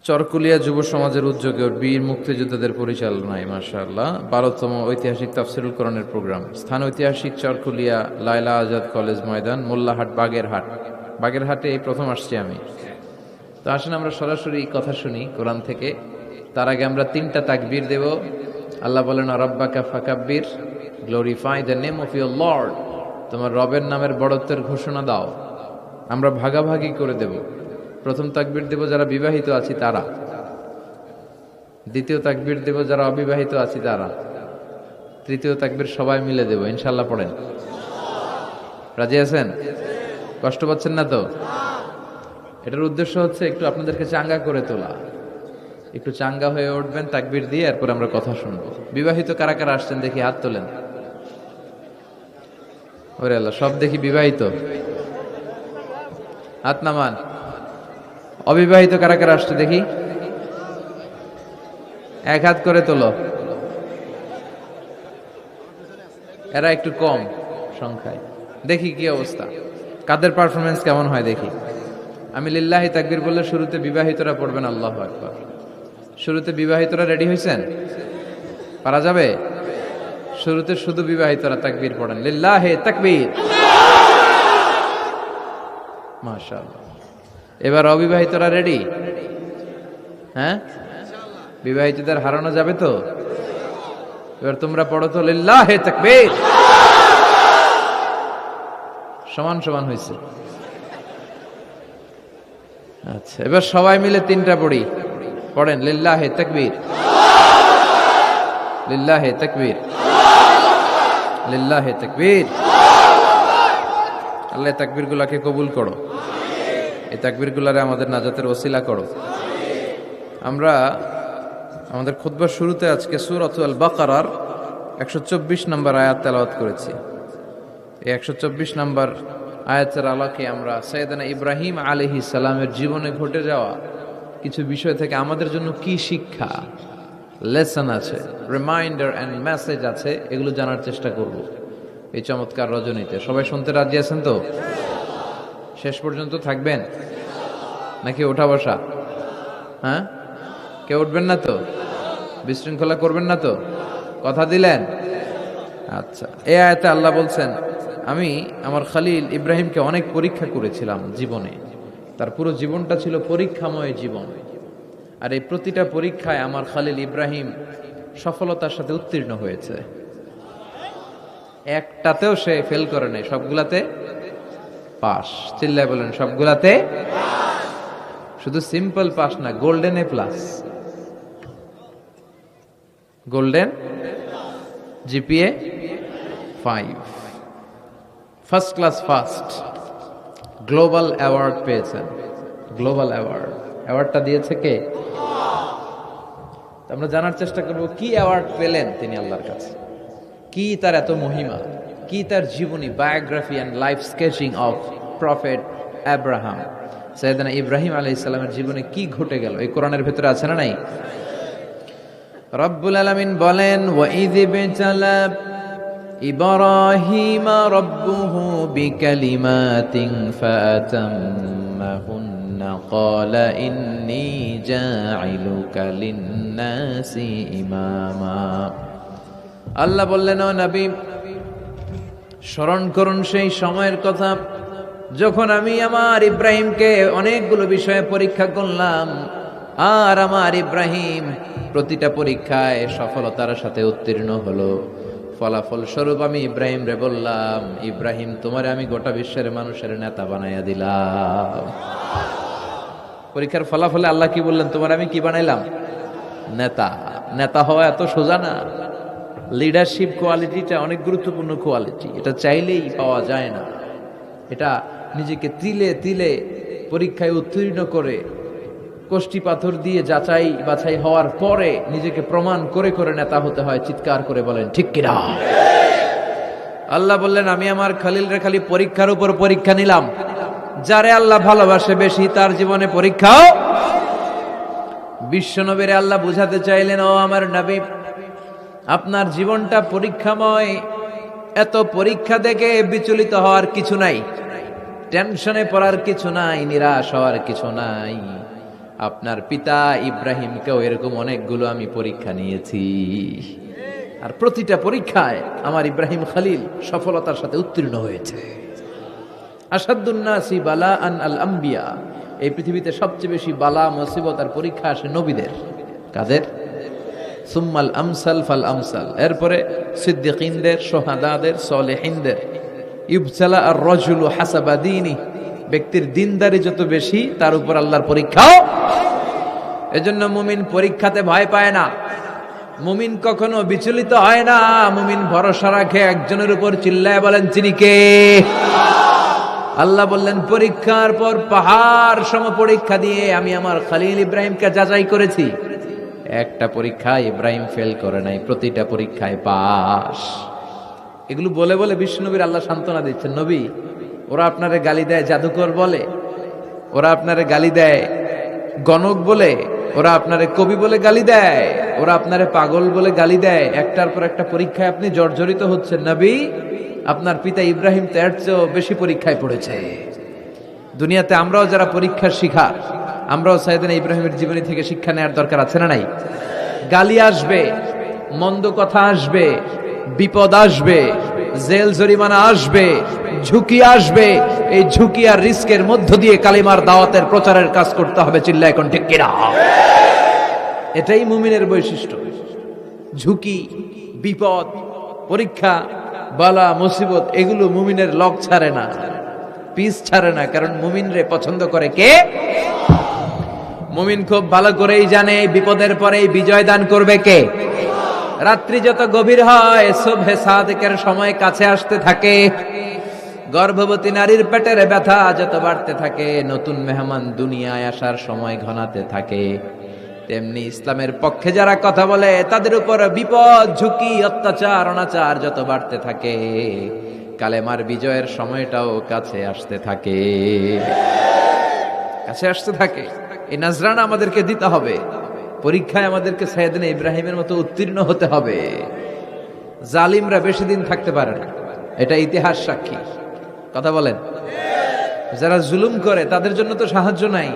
চরকুলিয়া যুব সমাজের উদ্যোগে বীর মুক্তিযোদ্ধাদের পরিচালনায় মাশাআল্লাহ 12তম ঐতিহাসিক তাফসিরুল কোরআনের প্রোগ্রাম। স্থান ঐতিহাসিক চরকুলিয়া লায়লা আজাদ কলেজ ময়দান, মোল্লাহাট, বাগেরহাট। বাগেরহাটে এই প্রথম আসছি আমি। তো আসেন আমরা সরাসরি কথা শুনি কোরআন থেকে। তার আগে আমরা 3টা তাকবীর দেব। আল্লাহ বলেন, রাব্বাকা ফাকাব্বির, glorify the name of your lord. তোমার রবের নামের বড়ত্বের ঘোষণা দাও। আমরা ভাগাভাগি করে দেব। প্রথম তাকবীর দেব যারা বিবাহিত আছি তারা, দ্বিতীয় তাকবীর দেব যারা অবিবাহিত আছি তারা, তৃতীয় তাকবীর সবাই মিলে দেব ইনশাআল্লাহ। পড়েন, রাজি আছেন? কষ্ট পাচ্ছেন না তো? এটার উদ্দেশ্য হচ্ছে একটু আপনাদেরকে চাঙ্গা করে তোলা। একটু চাঙ্গা হয়ে উঠবেন তাকবীর দিয়ে, এরপর আমরা কথা শুনবো। বিবাহিত কারা কারা আসছেন দেখি হাত তোলেন। ওরে আল্লাহ, সব দেখি বিবাহিত। হাত নামান। অবিবাহিত কারা কারা আসছে দেখি, এক হাত করে তোলো। এরা একটু কম সংখ্যায়। দেখি কি অবস্থা, কাদের পারফরমেন্স কেমন হয় দেখি। আমি লিল্লাহি তাকবীর বললে শুরুতে বিবাহিতরা পড়বেন আল্লাহু আকবার। শুরুতে বিবাহিতরা রেডি হয়েছেন? পারা যাবে? শুরুতে শুধু বিবাহিতরা তাকবীর পড়েন, লিল্লাহি তাকবীর। মাশাআল্লাহ। এবার অবিবাহিতরা রেডি? হ্যাঁ, বিবাহিতদের হারানো যাবে তো? এবার তোমরা পড়ো তো, লিল্লাহি তাকবীর। সমান সমান হয়েছে। আচ্ছা, এবার সবাই মিলে 3টা পড়ি। পড়েন, লিল্লাহি তাকবীর, লিল্লাহি তাকবীর, লিল্লাহি তাকবীর। আল্লাহ তাকবীরগুলোকে কবুল করো। এই তাকবীরগুলোরে আমাদের নাজাতের ওসিলা করো। আমরা আমাদের খুতবার শুরুতে আজকে সূরাতুল বাকারার 124 নম্বর আয়াত তেলাওয়াত করেছি। এই 124 নম্বর আয়াতের আলোকে আমরা সাইয়েদনা ইব্রাহিম আলাইহিস সালামের জীবনে ঘটে যাওয়া কিছু বিষয় থেকে আমাদের জন্য কি শিক্ষা, লেসন আছে, রিমাইন্ডার এন্ড মেসেজ আছে, এগুলো জানার চেষ্টা করব এই চমৎকার রজনীতে। সবাই শুনতে রাজি আছেন তো? শেষ পর্যন্ত থাকবেন নাকি ওঠা বসা? হ্যাঁ, কেউ উঠবেন না তো? বিশৃঙ্খলা করবেন না তো? কথা দিলেন? আচ্ছা, এই আয়াতে আল্লাহ বলছেন, আমি আমার খলিল ইব্রাহিমকে অনেক পরীক্ষা করেছিলাম জীবনে। তার পুরো জীবনটা ছিল পরীক্ষাময় জীবন। আর এই প্রতিটা পরীক্ষায় আমার খলিল ইব্রাহিম সফলতার সাথে উত্তীর্ণ হয়েছে। একটাতেও সে ফেল করে নাই, সবগুলাতে পাস। চিল্লায় বলেন, সবগুলাতে। শুধু সিম্পল পাস না, golden A plus. Golden GPA 5, first class first. Global award পেয়েছেন। গ্লোবাল অ্যাওয়ার্ড, অ্যাওয়ার্ডটা দিয়েছে কে? আমরা জানার চেষ্টা করব কি অ্যাওয়ার্ড পেলেন তিনি আল্লাহর কাছে, কি তার এত মহিমা, কি তার জীবনী, biography and life sketching of prophet Abraham. সাইয়েদনা ইব্রাহিম আলাইহিস সালামের জীবনে কি ঘটে গেল এই কোরআনের ভেতরে আছে না নাই? রব্বুল আলামিন বলেন, ওয়া ইয বিতালা ইব্রাহিম রাব্বুহু বিকালিমাতিন ফাতাম্মাহুন্না ক্বালা ইন্নী জাঈলুকা লিন-নাসি ইমামা। আল্লাহ বললেন, ও নবী, স্মরণ করুন সেই সময়ের কথা যখন আমি আমার ইব্রাহিমকে অনেকগুলো বিষয়ে পরীক্ষা করলাম, আর আমার ইব্রাহিম প্রতিটা পরীক্ষায় সফলতার সাথে উত্তীর্ণ হলো। ফলাফল স্বরূপ আমি ইব্রাহিম রে বললাম, ইব্রাহিম, তোমারে আমি গোটা বিশ্বের মানুষের নেতা বানাইয়া দিলাম। পরীক্ষার ফলাফলে আল্লাহ কি বললেন? তোমার আমি কি বানাইলাম? নেতা। নেতা হওয়া এত সোজা না। লিডারশিপ কোয়ালিটিটা অনেক গুরুত্বপূর্ণ কোয়ালিটি। এটা চাইলেই পাওয়া যায় না। এটা নিজেকে তিলে তিলে পরীক্ষায় উত্তীর্ণ করে, কষ্টি পাথর দিয়ে যাচাই বাছাই হওয়ার পরে নিজেকে প্রমাণ করে করে নেতা হতে হয়। চিৎকার করে বলেন ঠিক কিনা? আল্লাহ বললেন, আমি আমার খলিল রে খালি পরীক্ষার উপর পরীক্ষা নিলাম। যারে আল্লাহ ভালোবাসে বেশি তার জীবনে পরীক্ষাও। বিশ্বনবীরে আল্লাহ বুঝাতে চাইলেন, ও আমার নবী, আপনার জীবনটা পরীক্ষাময়। এত পরীক্ষা দেখে বিচলিত হওয়ার কিছু নাই, টেনশনে পড়ার কিছু নাই, নিরাশ হওয়ার কিছু নাই। আপনার পিতা ইব্রাহিমকেও এরকম অনেকগুলো আমি পরীক্ষা নিয়েছি, আর প্রতিটা পরীক্ষায় আমার ইব্রাহিম খলিল সফলতার সাথে উত্তীর্ণ হয়েছে। আসাদুন্নাসি বালা আন আল আম্বিয়া, এই পৃথিবীতে সবচেয়ে বেশি বালা মুসিবত আর পরীক্ষা আসে নবীদের। কাদের? সুম্মাল আমসাল ফাল আমসাল, এরপরে সিদ্দিকিনদের, সোহাদাদের, সলেহিনদের। ইবতালা আর রাজুলু হাসাবা দীনি, ব্যক্তির দিনদারি যত বেশি তার উপর আল্লাহর পরীক্ষাও। এজন্য মুমিন পরীক্ষাতে ভয় পায় না, মুমিন কখনো বিচলিত হয় না, মুমিন ভরসা রাখে একজনের উপর। চিল্লায় বলেন তিনি কে? আল্লাহ বললেন পরীক্ষার পর পাহাড় সম পরীক্ষা দিয়ে আমি আমার খলিল ইব্রাহিমকে যাচাই করেছি। একটা পরীক্ষায় ইব্রাহিম ফেল করে নাই, প্রতিটা পরীক্ষায় পাস। এগুলো বলে বলে বিশ্বনবীর আল্লাহ সান্ত্বনা দিচ্ছেন, নবী ওরা আপনারে গালি দেয় জাদুকর বলে, ওরা আপনারে গালি দেয় গণক বলে, ওরা আপনারে কবি বলে গালি দেয়, ওরা আপনারে পাগল বলে গালি দেয়, একটার পর একটা পরীক্ষায় আপনি জর্জরিত হচ্ছেন। নবী আপনার পিতা ইব্রাহিম তো এর চেয়েও বেশি পরীক্ষায় পড়েছে। দুনিয়াতে আমরাও যারা পরীক্ষার শিকার, আমরাও সাইয়েদনা ইব্রাহিমের জীবনী থেকে শিক্ষা নেওয়ার দরকার আছে না নাই? গালি আসবে, মন্দ কথা আসবে, বিপদ আসবে, জেল জরিমানা আসবে, ঝুঁকি আসবে। এই ঝুঁকি আর রিস্কের মধ্য দিয়ে কালিমার দাওয়াতের প্রচারের কাজ করতে হবে। চিল্লা এখন ঠিক কিনা? এটাই মুমিনের বৈশিষ্ট্য। ঝুঁকি, বিপদ, পরীক্ষা, বালা, মুসিবত, এগুলো মুমিনের লক ছাড়ে না, পিস ছাড়ে না। কারণ মুমিনরে পছন্দ করে কে? মুমিন খুব ভালো করেই জানে বিপদের পরে বিজয় দান করবে কে। রাত্রি যত গভীর হয়, সুবহে সাদিকের সময় কাছে আসতে থাকে, গর্ভবতী নারীর পেটের ব্যথা যত বাড়তে থাকে, নতুন মেহমান দুনিয়ায় আসার সময় ঘনাতে থাকে, তেমনি ইসলামের পক্ষে যারা কথা বলে তাদের উপর বিপদ, ঝুঁকি, অত্যাচার, অনাচার যত বাড়তে থাকে, কালেমার বিজয়ের সময়টাও কাছে আসতে থাকে, কাছে আসতে থাকে। এই নাজরানা আমাদেরকে দিতে হবে। পরীক্ষায় আমাদেরকে সাইয়েদনা ইব্রাহিমের মতো উত্তীর্ণ হতে হবে। জালিমরা বেশি দিন থাকতে পারে না, এটা ইতিহাস সাক্ষী। কথা বলেন? যারা জুলুম করে তাদের জন্য তো সাহায্য নাই,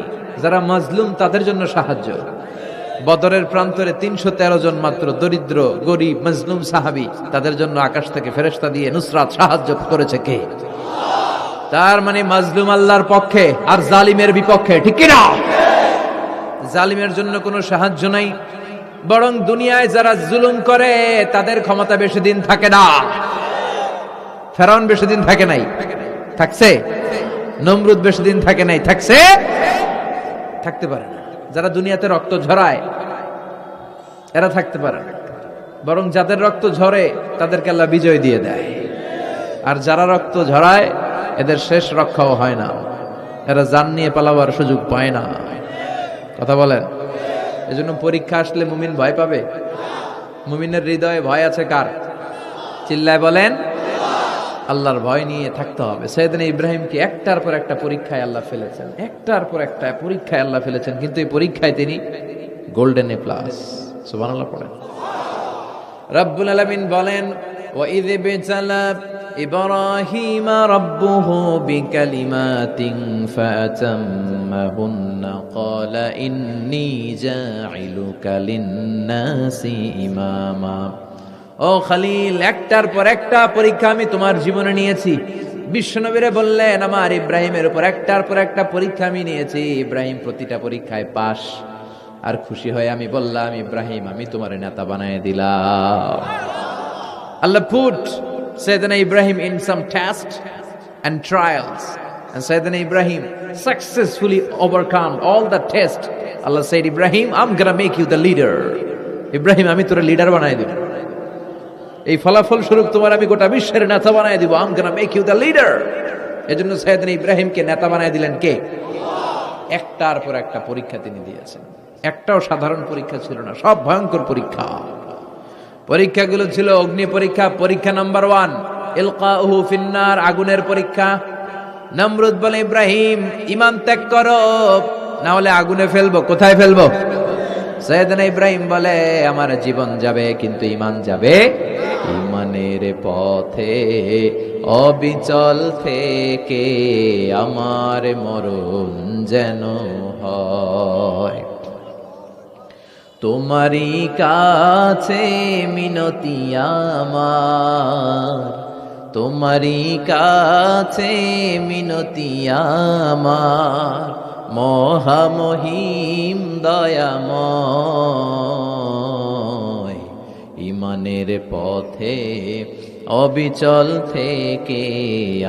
যারা মাজলুম তাদের জন্য সাহায্য। বদরের প্রান্তরে 313 জন মাত্র দরিদ্র, গরিব, মাজলুম সাহাবী, তাদের জন্য আকাশ থেকে ফেরেশতা দিয়ে নুসরাত সাহায্য করেছে কে? তার মানে মাজলুম আল্লাহর পক্ষে আর জালিমের বিপক্ষে, ঠিক কি না? জালিমের জন্য কোনো সাহায্য নাই, বরং দুনিয়ায় যারা জুলুম করে তাদের ক্ষমতা বেশি দিন থাকে না। ফেরাউন বেশি দিন থাকে নাই, থাকছে? নমরুদ বেশি দিন থাকে নাই, থাকছে? থাকতে পারে না। যারা দুনিয়াতে রক্ত ঝরায় এরা থাকতে পারে না, বরং যাদের রক্ত ঝরে তাদেরকে আল্লাহ বিজয় দিয়ে দেয়। আর যারা রক্ত ঝরায় এদের শেষ রক্ষাও হয় না, এরা জান নিয়ে পালাবার সুযোগ পায় না। কথা বলেন? এজন্য পরীক্ষা আসলে মুমিন ভয় পাবে? মুমিনের হৃদয়ে ভয় আছে কার? চিল্লায় বলেন। আল্লাহর ভয় নিয়ে থাকতে হবে। সাইয়েদনা ইব্রাহিমকে একটার পর একটা পরীক্ষায় আল্লাহ ফেলেছেন, একটার পর একটা পরীক্ষায় আল্লাহ ফেলেছেন, কিন্তু এই পরীক্ষায় তিনি গোল্ডেন এ প্লাস। সুবহানাল্লাহ পড়েন। রব্বুল আলামিন বলেন, ওয়া ইয বিতালা ইব্রাহিম রাব্বুহু বিকালিমাতিন ফাতাম্মাহুন্না ক্বালা ইন্নী জাইলুকা লিন-নাসি ইমামা। ও খলিল, একটার পর একটা পরীক্ষা আমি তোমার জীবনে নিয়েছি। বিশ্বনবীরে বললেন আমার ইব্রাহিমের উপর একটার পর একটা পরীক্ষা আমি নিয়েছি, ইব্রাহিম প্রতিটা পরীক্ষায় পাস। আর খুশি হয়ে আমি বললাম, ইব্রাহিম আমি তোমার নেতা বানায় দিলাম। আল্লাহ put Sayyidina Ibrahim in some tests and trials, and Sayyidina Ibrahim successfully overcome all the tests. Allah said, Ibrahim, I'm gonna make you the leader. Ibrahim আমি তোর লিডার বানায় দিব, এই ফলাফল স্বরূপ তোমার আমি গোটা বিশ্বের নেতা বানায় দিব। I'm gonna make you the leader. এজন্য সাইয়েদনা ইব্রাহিমকে নেতা বানায় দিলেন কে? একটার পর একটা পরীক্ষা তিনি দিয়েছেন। একটাও সাধারণ পরীক্ষা ছিল না, সব ভয়ঙ্কর পরীক্ষা। পরীক্ষাগুলো ছিল অগ্নি পরীক্ষা। পরীক্ষা নাম্বার 1 ইলকাউহু ফিন্নার, আগুনের পরীক্ষা। নমরুদ বলে, ইব্রাহিম ঈমান ত্যাগ করো, না হলে আগুনে ফেলবো। কোথায় ফেলবো? সাইয়েদনা ইব্রাহিম বলে, আমার জীবন যাবে কিন্তু ঈমান যাবে। ঈমানের পথে অবিচল থেকে আমার মরণ যেন হয়। তোমারই কাছে মিনতি আমার, তোমারই কাছে মিনতি আমার, মহামহিম দয়াময়, ইমানের পথে অবিচল থেকে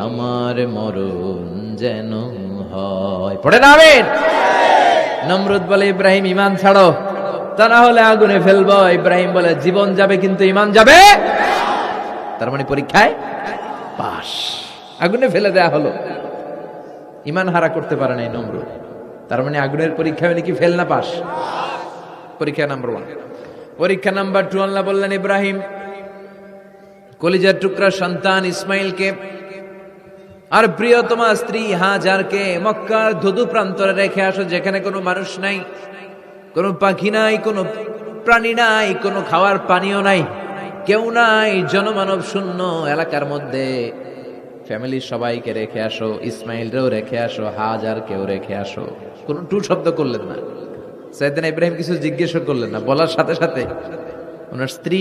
আমার মরণ যেন হয়। পড়ে না আমিন। নমরুদ বলে ইব্রাহিম ইমান ছাড়ো, তা না হলে আগুনে ফেলবো। ইব্রাহিম বলে জীবন যাবে কিন্তু ইমান যাবে। তার মানে পরীক্ষায় পাস, আগুনে ফেলে দেয়া হলো, ইমান হারা করতে পারে নাই নমরুদ। তার মানে আগুনের পরীক্ষা নাকি ফেল না পাস? পরীক্ষা নাম্বার 1। পরীক্ষা নাম্বার 2 আল্লাহ বললেন ইব্রাহিম কলিজার টুকরা সন্তান ইসমাইলকে আর প্রিয়তমা স্ত্রী হাজারকে মক্কার ধুধু প্রান্তরে রেখে আসো, যেখানে কোনো মানুষ নাই, কোনো পাখি নাই, কোনো প্রাণী নাই, কোনো খাওয়ার পানিও নাই, কেউ নাই, জনমানব শূন্য এলাকার মধ্যে ফ্যামিলির সবাইকে রেখে আসো, ইসমাইলরেও রেখে আসো, হাজারকেও রেখে আসো। কোনো টু শব্দ করলেন না সাইয়েদনা ইব্রাহিম, কিছু জিজ্ঞেসও করলেন না। বলার সাথে সাথে ওনার স্ত্রী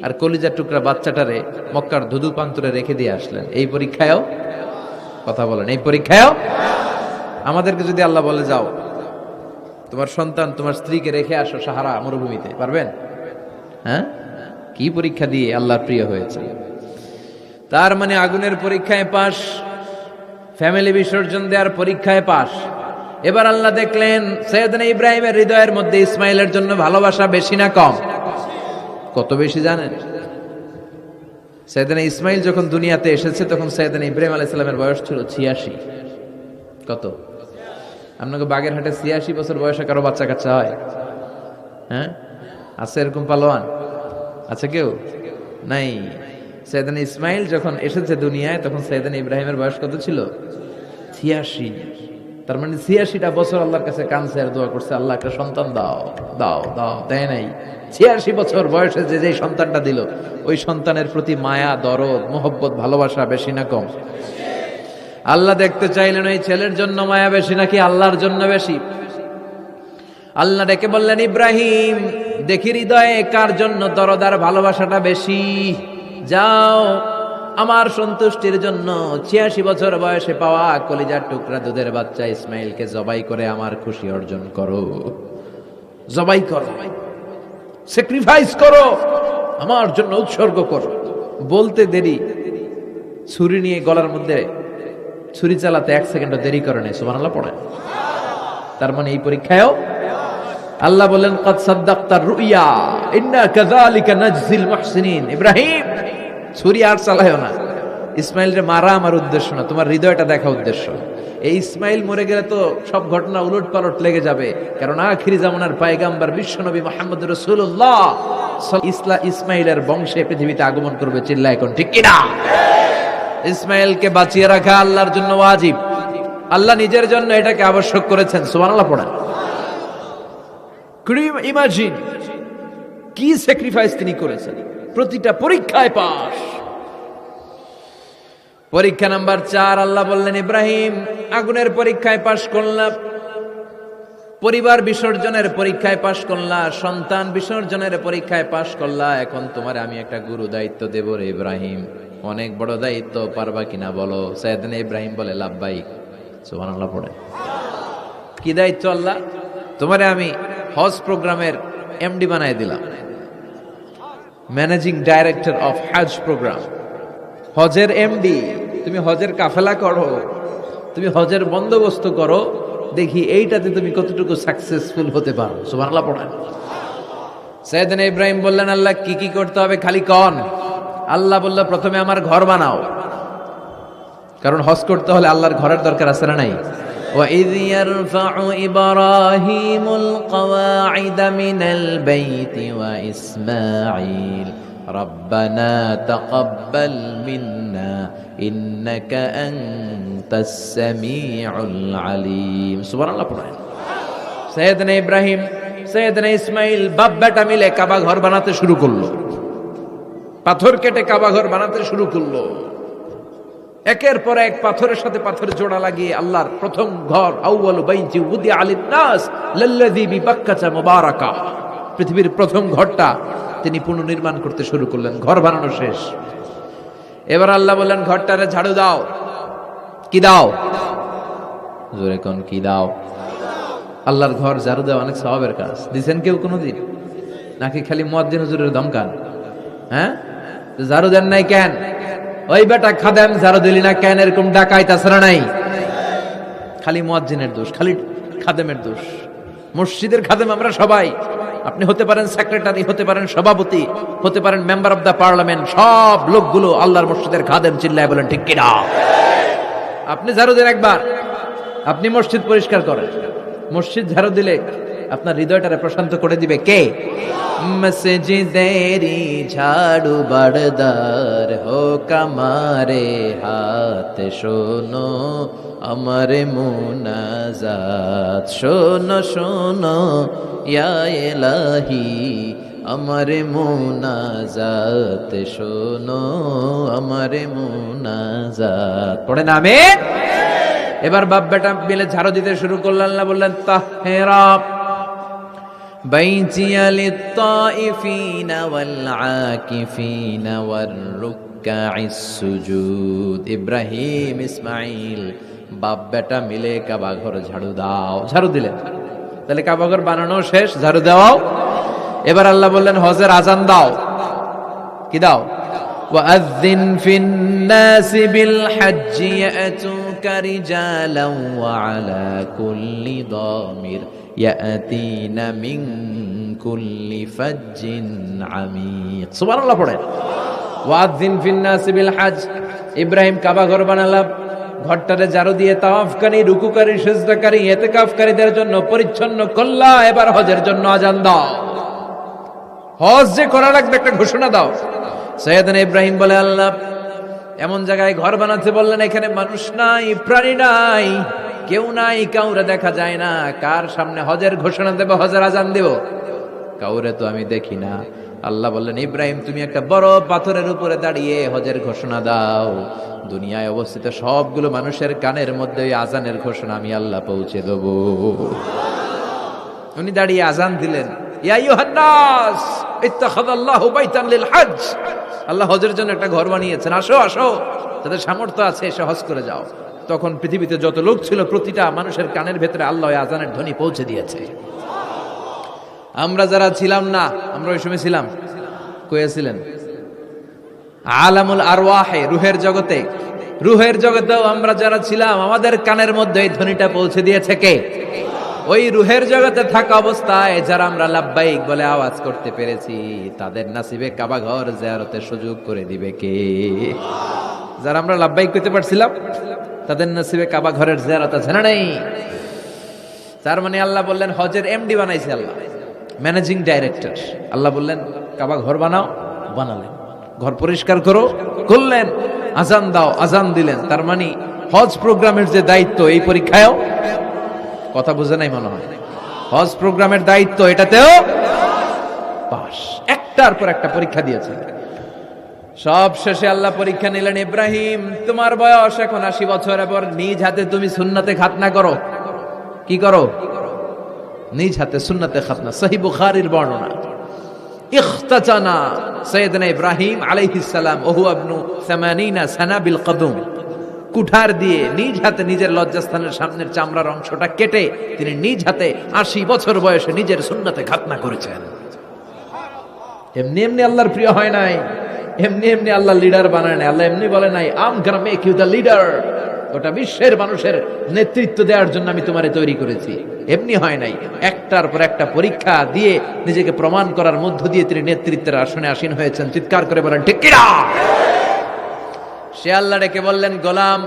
আর কলিজার টুকরা বাচ্চাটারে মক্কার ধুধু প্রান্তরে রেখে দিয়ে আসলেন। এই পরীক্ষায়ও কথা বলেন, এই পরীক্ষায়ও আমাদেরকে যদি আল্লাহ বলে যাও তোমার সন্তান তোমার স্ত্রীকে রেখে আসো সাহারা মরুভূমিতে, পারবেন? হ্যাঁ, কি পরীক্ষা দিয়ে আল্লাহর প্রিয় হয়েছে। তার মানে আগুনের পরীক্ষায় পাস, ফ্যামিলি বিসর্জন দেওয়ার পরীক্ষায় পাস। এবার আল্লাহ দেখলেন সাইয়েদনা ইব্রাহিমের হৃদয়ের মধ্যে ইসমাইলের জন্য ভালোবাসা বেশি না কম? কত বেশি জানেন? সাইয়েদনা ইসমাইল যখন দুনিয়াতে এসেছে তখন সাইয়েদনা ইব্রাহিম আলাইহিস সালামের বয়স ছিল 86। কত? আপনাকে বাগেরহাটে 86 বছর বয়সে কারো বাচ্চা কাচ্চা হয়? হ্যাঁ, আছে এরকম পালোয়ান? আছে কেউ? নাই। সাইয়েদনা ইসমাইল যখন এসেছে দুনিয়ায় তখন সাইয়েদনা ইব্রাহিমের বয়স কত ছিল? 86। তার মানে 86টা বছর আল্লাহর কাছে কাঁদছে আর দোয়া করছে, আল্লাহ একটা সন্তান দাও দাও দাও, দেয় নাই। 86 বছর বয়সে যে সন্তানটা দিল, ওই সন্তানের প্রতি মায়া, দরদ, মোহব্বত, ভালোবাসা বেশি না কম? আল্লাহ দেখতে চাইলেন ওই ছেলের জন্য মায়া বেশি নাকি আল্লাহর জন্য বেশি। আল্লাহ ডেকে বললেন ইব্রাহিম দেখি হৃদয়ে কার জন্য দরদ আর ভালোবাসাটা বেশি, যাও আমার সন্তুষ্টির জন্য 86 বছর বয়সে পাওয়া কলিজার টুকরা দুধের বাচ্চা ইসমাইলকে জবাই করে আমার খুশি অর্জন করো। জবাই করো, স্যাক্রিফাইস করো, আমার জন্য উৎসর্গ করো। বলতে দেরি, ছুরি নিয়ে গলার মধ্যে ছুরি চালাতে 1 সেকেন্ডও দেরি করে নাই। সুবহানাল্লাহ পড়েন। তার মানে এই পরীক্ষায়ও আল্লাহ বলেন ক্বাদ সাদ্দাকতার রুইয়া ইন্না কাযালিকা নাজজিল মুহসিনিন। ইব্রাহিম ছুরি আর চালায়ও না, ইসমাইলরে মারা আমার উদ্দেশ্য না, তোমার হৃদয়টা দেখা উদ্দেশ্য। এই ইসমাইল মরে গেলে তো সব ঘটনা উলট পালট লেগে যাবে, কারণ আখিরি জামানার পয়গাম্বর বিশ্বনবী মুহাম্মদ রাসূলুল্লাহ ইসমাইলের বংশে পৃথিবীতে আগমন করবে। চিল্লায় এখন ঠিক কিনা? ইসমাইলকে বাঁচিয়ে রাখা আল্লাহর জন্য ওয়াজিব, আল্লাহ নিজের জন্য এটাকে আবশ্যক করেছেন। সুবহানাল্লাহ পড়েন। ইমাজিন কি স্যাক্রিফাইস তিনি করেছেন, প্রতিটা পরীক্ষায় পাস। পরীক্ষা নাম্বার 4 আল্লাহ বললেন ইব্রাহিম আগুনের পরীক্ষায় পাস করলাম, পরিবার বিসর্জনের পরীক্ষায় পাস করলা, সন্তান বিসর্জনের পরীক্ষায় পাস করলা, এখন তোমার আমি একটা গুরু দায়িত্ব দেব রে ইব্রাহিম। অনেক বড় দায়িত্ব, পারবা কিনা বলো? সাইয়েদনা ইব্রাহিম বলে লাব্বাইক। সুবহানাল্লাহ পড়ে। কি দায়িত্ব আল্লাহ? তোমারে আমি হজ প্রোগ্রামের এমডি বানায় দিলাম, ম্যানেজিং ডাইরেক্টর অফ হজ প্রোগ্রাম, হজের এমডি। তুমি হজের কাফেলা করো, তুমি হজের বন্দোবস্ত করো, দেখি এইটাতে তুমি কতটুকু সাকসেসফুল হতে পারো। সুবহানাল্লাহ পড়েন। সাইয়েদনা ইব্রাহিম বললেন আল্লাহ কি কি করতে হবে খালি কন। আল্লাহ বলল প্রথমে আমার ঘর বানাও, কারণ হজ করতে হলে আল্লাহর ঘরের দরকার আছে না নাই? وَإِذْ يَرْفَعُ إِبْرَاهِيمُ الْقَوَاعِدَ مِنَ الْبَيْتِ وَإِسْمَاعِيلُ رَبَّنَا تَقَبَّلْ مِنَّا إِنَّكَ أَنْتَ السَّمِيعُ الْعَلِيمُ। সুবহানাল্লাহ পড়েন। সাইয়েদনা ইব্রাহিম, সাইয়েদনা ইসমাইল বাপ বেটা মিলে কাবা ঘর বানাতে শুরু করলো, পাথর কেটে কাবা ঘর বানাতে শুরু করলো। একের পর এক পাথরের সাথে পাথর জোড়া লাগিয়ে আল্লাহর প্রথম ঘর, আউয়ালু বাইতি উদিআ লিন-নাস লাল্লাযী বিবাক্কাতা মুবারাকা, পৃথিবীর প্রথম ঘরটা তিনি পুনর্নির্মাণ করতে শুরু করলেন। ঘর বানানো শেষ, এবার আল্লাহ বললেন ঘরটারে ঝাড়ু দাও। কি দাও? জোরে কোন কি দাও? আল্লাহর ঘর ঝাড়ু দেওয়া অনেক সওয়াবের কাজ। দিছেন কেউ কোনোদিন? নাকি খালি মুয়াজ্জিন হুজুরের ধমকান? হ্যাঁ, ঝাড়ু দেন নাই কেন? ওই বেটা খাদেম ঝাড়ু দিলি না কেন? এরকম ডাকাই তাছাড়া নাই। খালি মুয়াজ্জিনের দোষ, খালি খাদেমের দোষ। মসজিদের খাদেম আমরা সবাই। আপনি হতে পারেন সেক্রেটারি, হতে পারেন সভাপতি, হতে পারেন মেম্বার অফ দ্য পার্লামেন্ট, সব লোকগুলো আল্লাহর মসজিদের খাদেম। চিল্লায় বলেন ঠিক কিনা? আপনি ঝাড়ু দেন একবার, আপনি মসজিদ পরিষ্কার করেন। মসজিদ ঝাড়ু দিলে আপনার হৃদয়টারে প্রশান্ত করে দিবে কে? মসজিদেরি ঝাড়ু বারদার হোক আমারে হাত, শোনো আমারে মুনাজাত, শোনো শোনো ইয়া ইলাহি আমারে মুনাজাত, শোনো আমারে মুনাজাত। পড়েন আমিন। এবার বাপ বেটা মিলে ঝাড়ু দিতে শুরু করলেন। আল্লাহ বললেন তাহহিরা বাইতিয়া লিত্তাইফিনা ওয়াল আকিফিনা ওয়ার রুকআইস সুজুদ। ইব্রাহিম ইসমাইল বাপ বেটা মিলে কাবা ঘর ঝাড়ু দাও। ঝাড়ু দিলেন, তাহলে কাবা ঘর বানানো শেষ, ঝাড়ু দাও। এবার আল্লাহ বললেন হজের আজান দাও। কি দাও? وأذن في الناس بالحج يأتوك رجالا وعلى كل ضامر يأتين من كل فج عميق। সুবহান আল্লাহ পড়েন। ওয়াযিন ফিন নাস বিল হজ। ইব্রাহিম কাবা ঘর বানালাম, ঘরটারে ঝাড়ু দিয়ে তাওয়াফকারী, রুকুকারী, সিজদাকারী, ইতিকাফকারীদের জন্য পরিচ্ছন্ন করলা। এবার হজের জন্য আজান দাও। হজ যে করা লাগবে একটা ঘোষণা দাও। সৈয়দনা ইব্রাহিম বলে আল্লাহ এমন জায়গায় ঘর বানাতে বললেন এখানে মানুষ নাই, প্রাণী নাই, কেউ নাই, কাউরে দেখা যায় না। কার সামনে হজের ঘোষণা দেব, হজের আজান দেব? কাউরে তো আমি দেখি না। আল্লাহ বললেন ইব্রাহিম তুমি একটা বড় পাথরের উপরে দাঁড়িয়ে হজের ঘোষণা দাও। দুনিয়ায় অবস্থিত সবগুলো মানুষের কানের মধ্যে ওই আজানের ঘোষণা আমি আল্লাহ পৌঁছে দেব। উনি দাঁড়িয়ে আজান দিলেন, ইয়া আইয়ুহান নাস ইত্তাখাযাল্লাহু বাইতান লিল হজ। আল্লাহ হজের জন্য একটা ঘর বানিয়েছেন, আসো আসো, যাদের সামর্থ্য আছে এসে হজ করে যাও। তখন পৃথিবীতে যত লোক ছিল প্রতিটা মানুষের কানের ভেতরে আল্লাহ ওই আজানের ধ্বনি পৌঁছে দিয়েছে। আমরা যারা ছিলাম না, আমরা ওই সময় ছিলাম, কইয়াছিলেন আলামুল আরওয়াহে, রুহের জগতে, রুহের জগতেও আমরা যারা ছিলাম আমাদের কানের মধ্যে এই ধ্বনিটা পৌঁছে দিয়েছে কে? ওই রুহের জগতে থাকা অবস্থায় যারা আমরা লাব্বাইক বলে আওয়াজ করতে পেরেছি তাদের নসিবে কাবা ঘর জিয়ারতের সুযোগ করে দিবে কে? যারা আমরা লাব্বাইক করতে পারছিলাম তাদের নসিবে কাবা ঘরের জিয়ারত আছে না নাই? তার মানে আল্লাহ বললেন হজের এমডি বানাইছে আল্লাহ, ম্যানেজিং ডাইরেক্টর। আল্লাহ বললেন কাবা ঘর বানাও, বানালেন। ঘর পরিষ্কার করো, করলেন। আজান দাও, আজান দিলেন। তার মানে হজ প্রোগ্রামের যে দায়িত্ব এই পরীক্ষায়ও, কথা বুঝে নাই মনে হয়, হজ প্রোগ্রামের দায়িত্ব এটাতেও পাস। একটার পর একটা পরীক্ষা দিয়েছে। সব শেষে আল্লাহ পরীক্ষা নিলেন, ইব্রাহিম তোমার বয়স এখন 80 বছর, এবার নিজ হাতে তুমি সুন্নাতে খাতনা করো। কি করো? নিজ হাতে সুন্নাতে খাতনা। সহিহ বুখারীর বর্ণনা। ইখতাতানা সাইয়েদনা ইব্রাহিম আলাইহিস সালাম ওহু ইবনু 80 সানা বিল কদম। কুঠার দিয়ে নিজ হাতে নিজের লজ্জাস্থানের সামনের চামড়ার অংশটা কেটে তিনি নিজ হাতে 80 বছর বয়সে নিজের সুন্নাতে খাতনা করেছেন। এমনি এমনি আল্লাহর প্রিয় হয় নাই, এমনি এমনি আল্লাহ লিডার বানায় নাই। আল্লাহ এমনি বলে নাই I'm gonna make you the leader, গোটা বিশ্বের মানুষের নেতৃত্ব দেওয়ার জন্য আমি তোমারে তৈরি করেছি। এমনি হয় নাই, একটার পর একটা পরীক্ষা দিয়ে নিজেকে প্রমাণ করার মধ্য দিয়ে তিনি নেতৃত্বের আসনে আসীন হয়েছেন। চিৎকার করে বলেন ঠিক কিনা? সে আল্লাহ ডেকে বললেন গোলাম,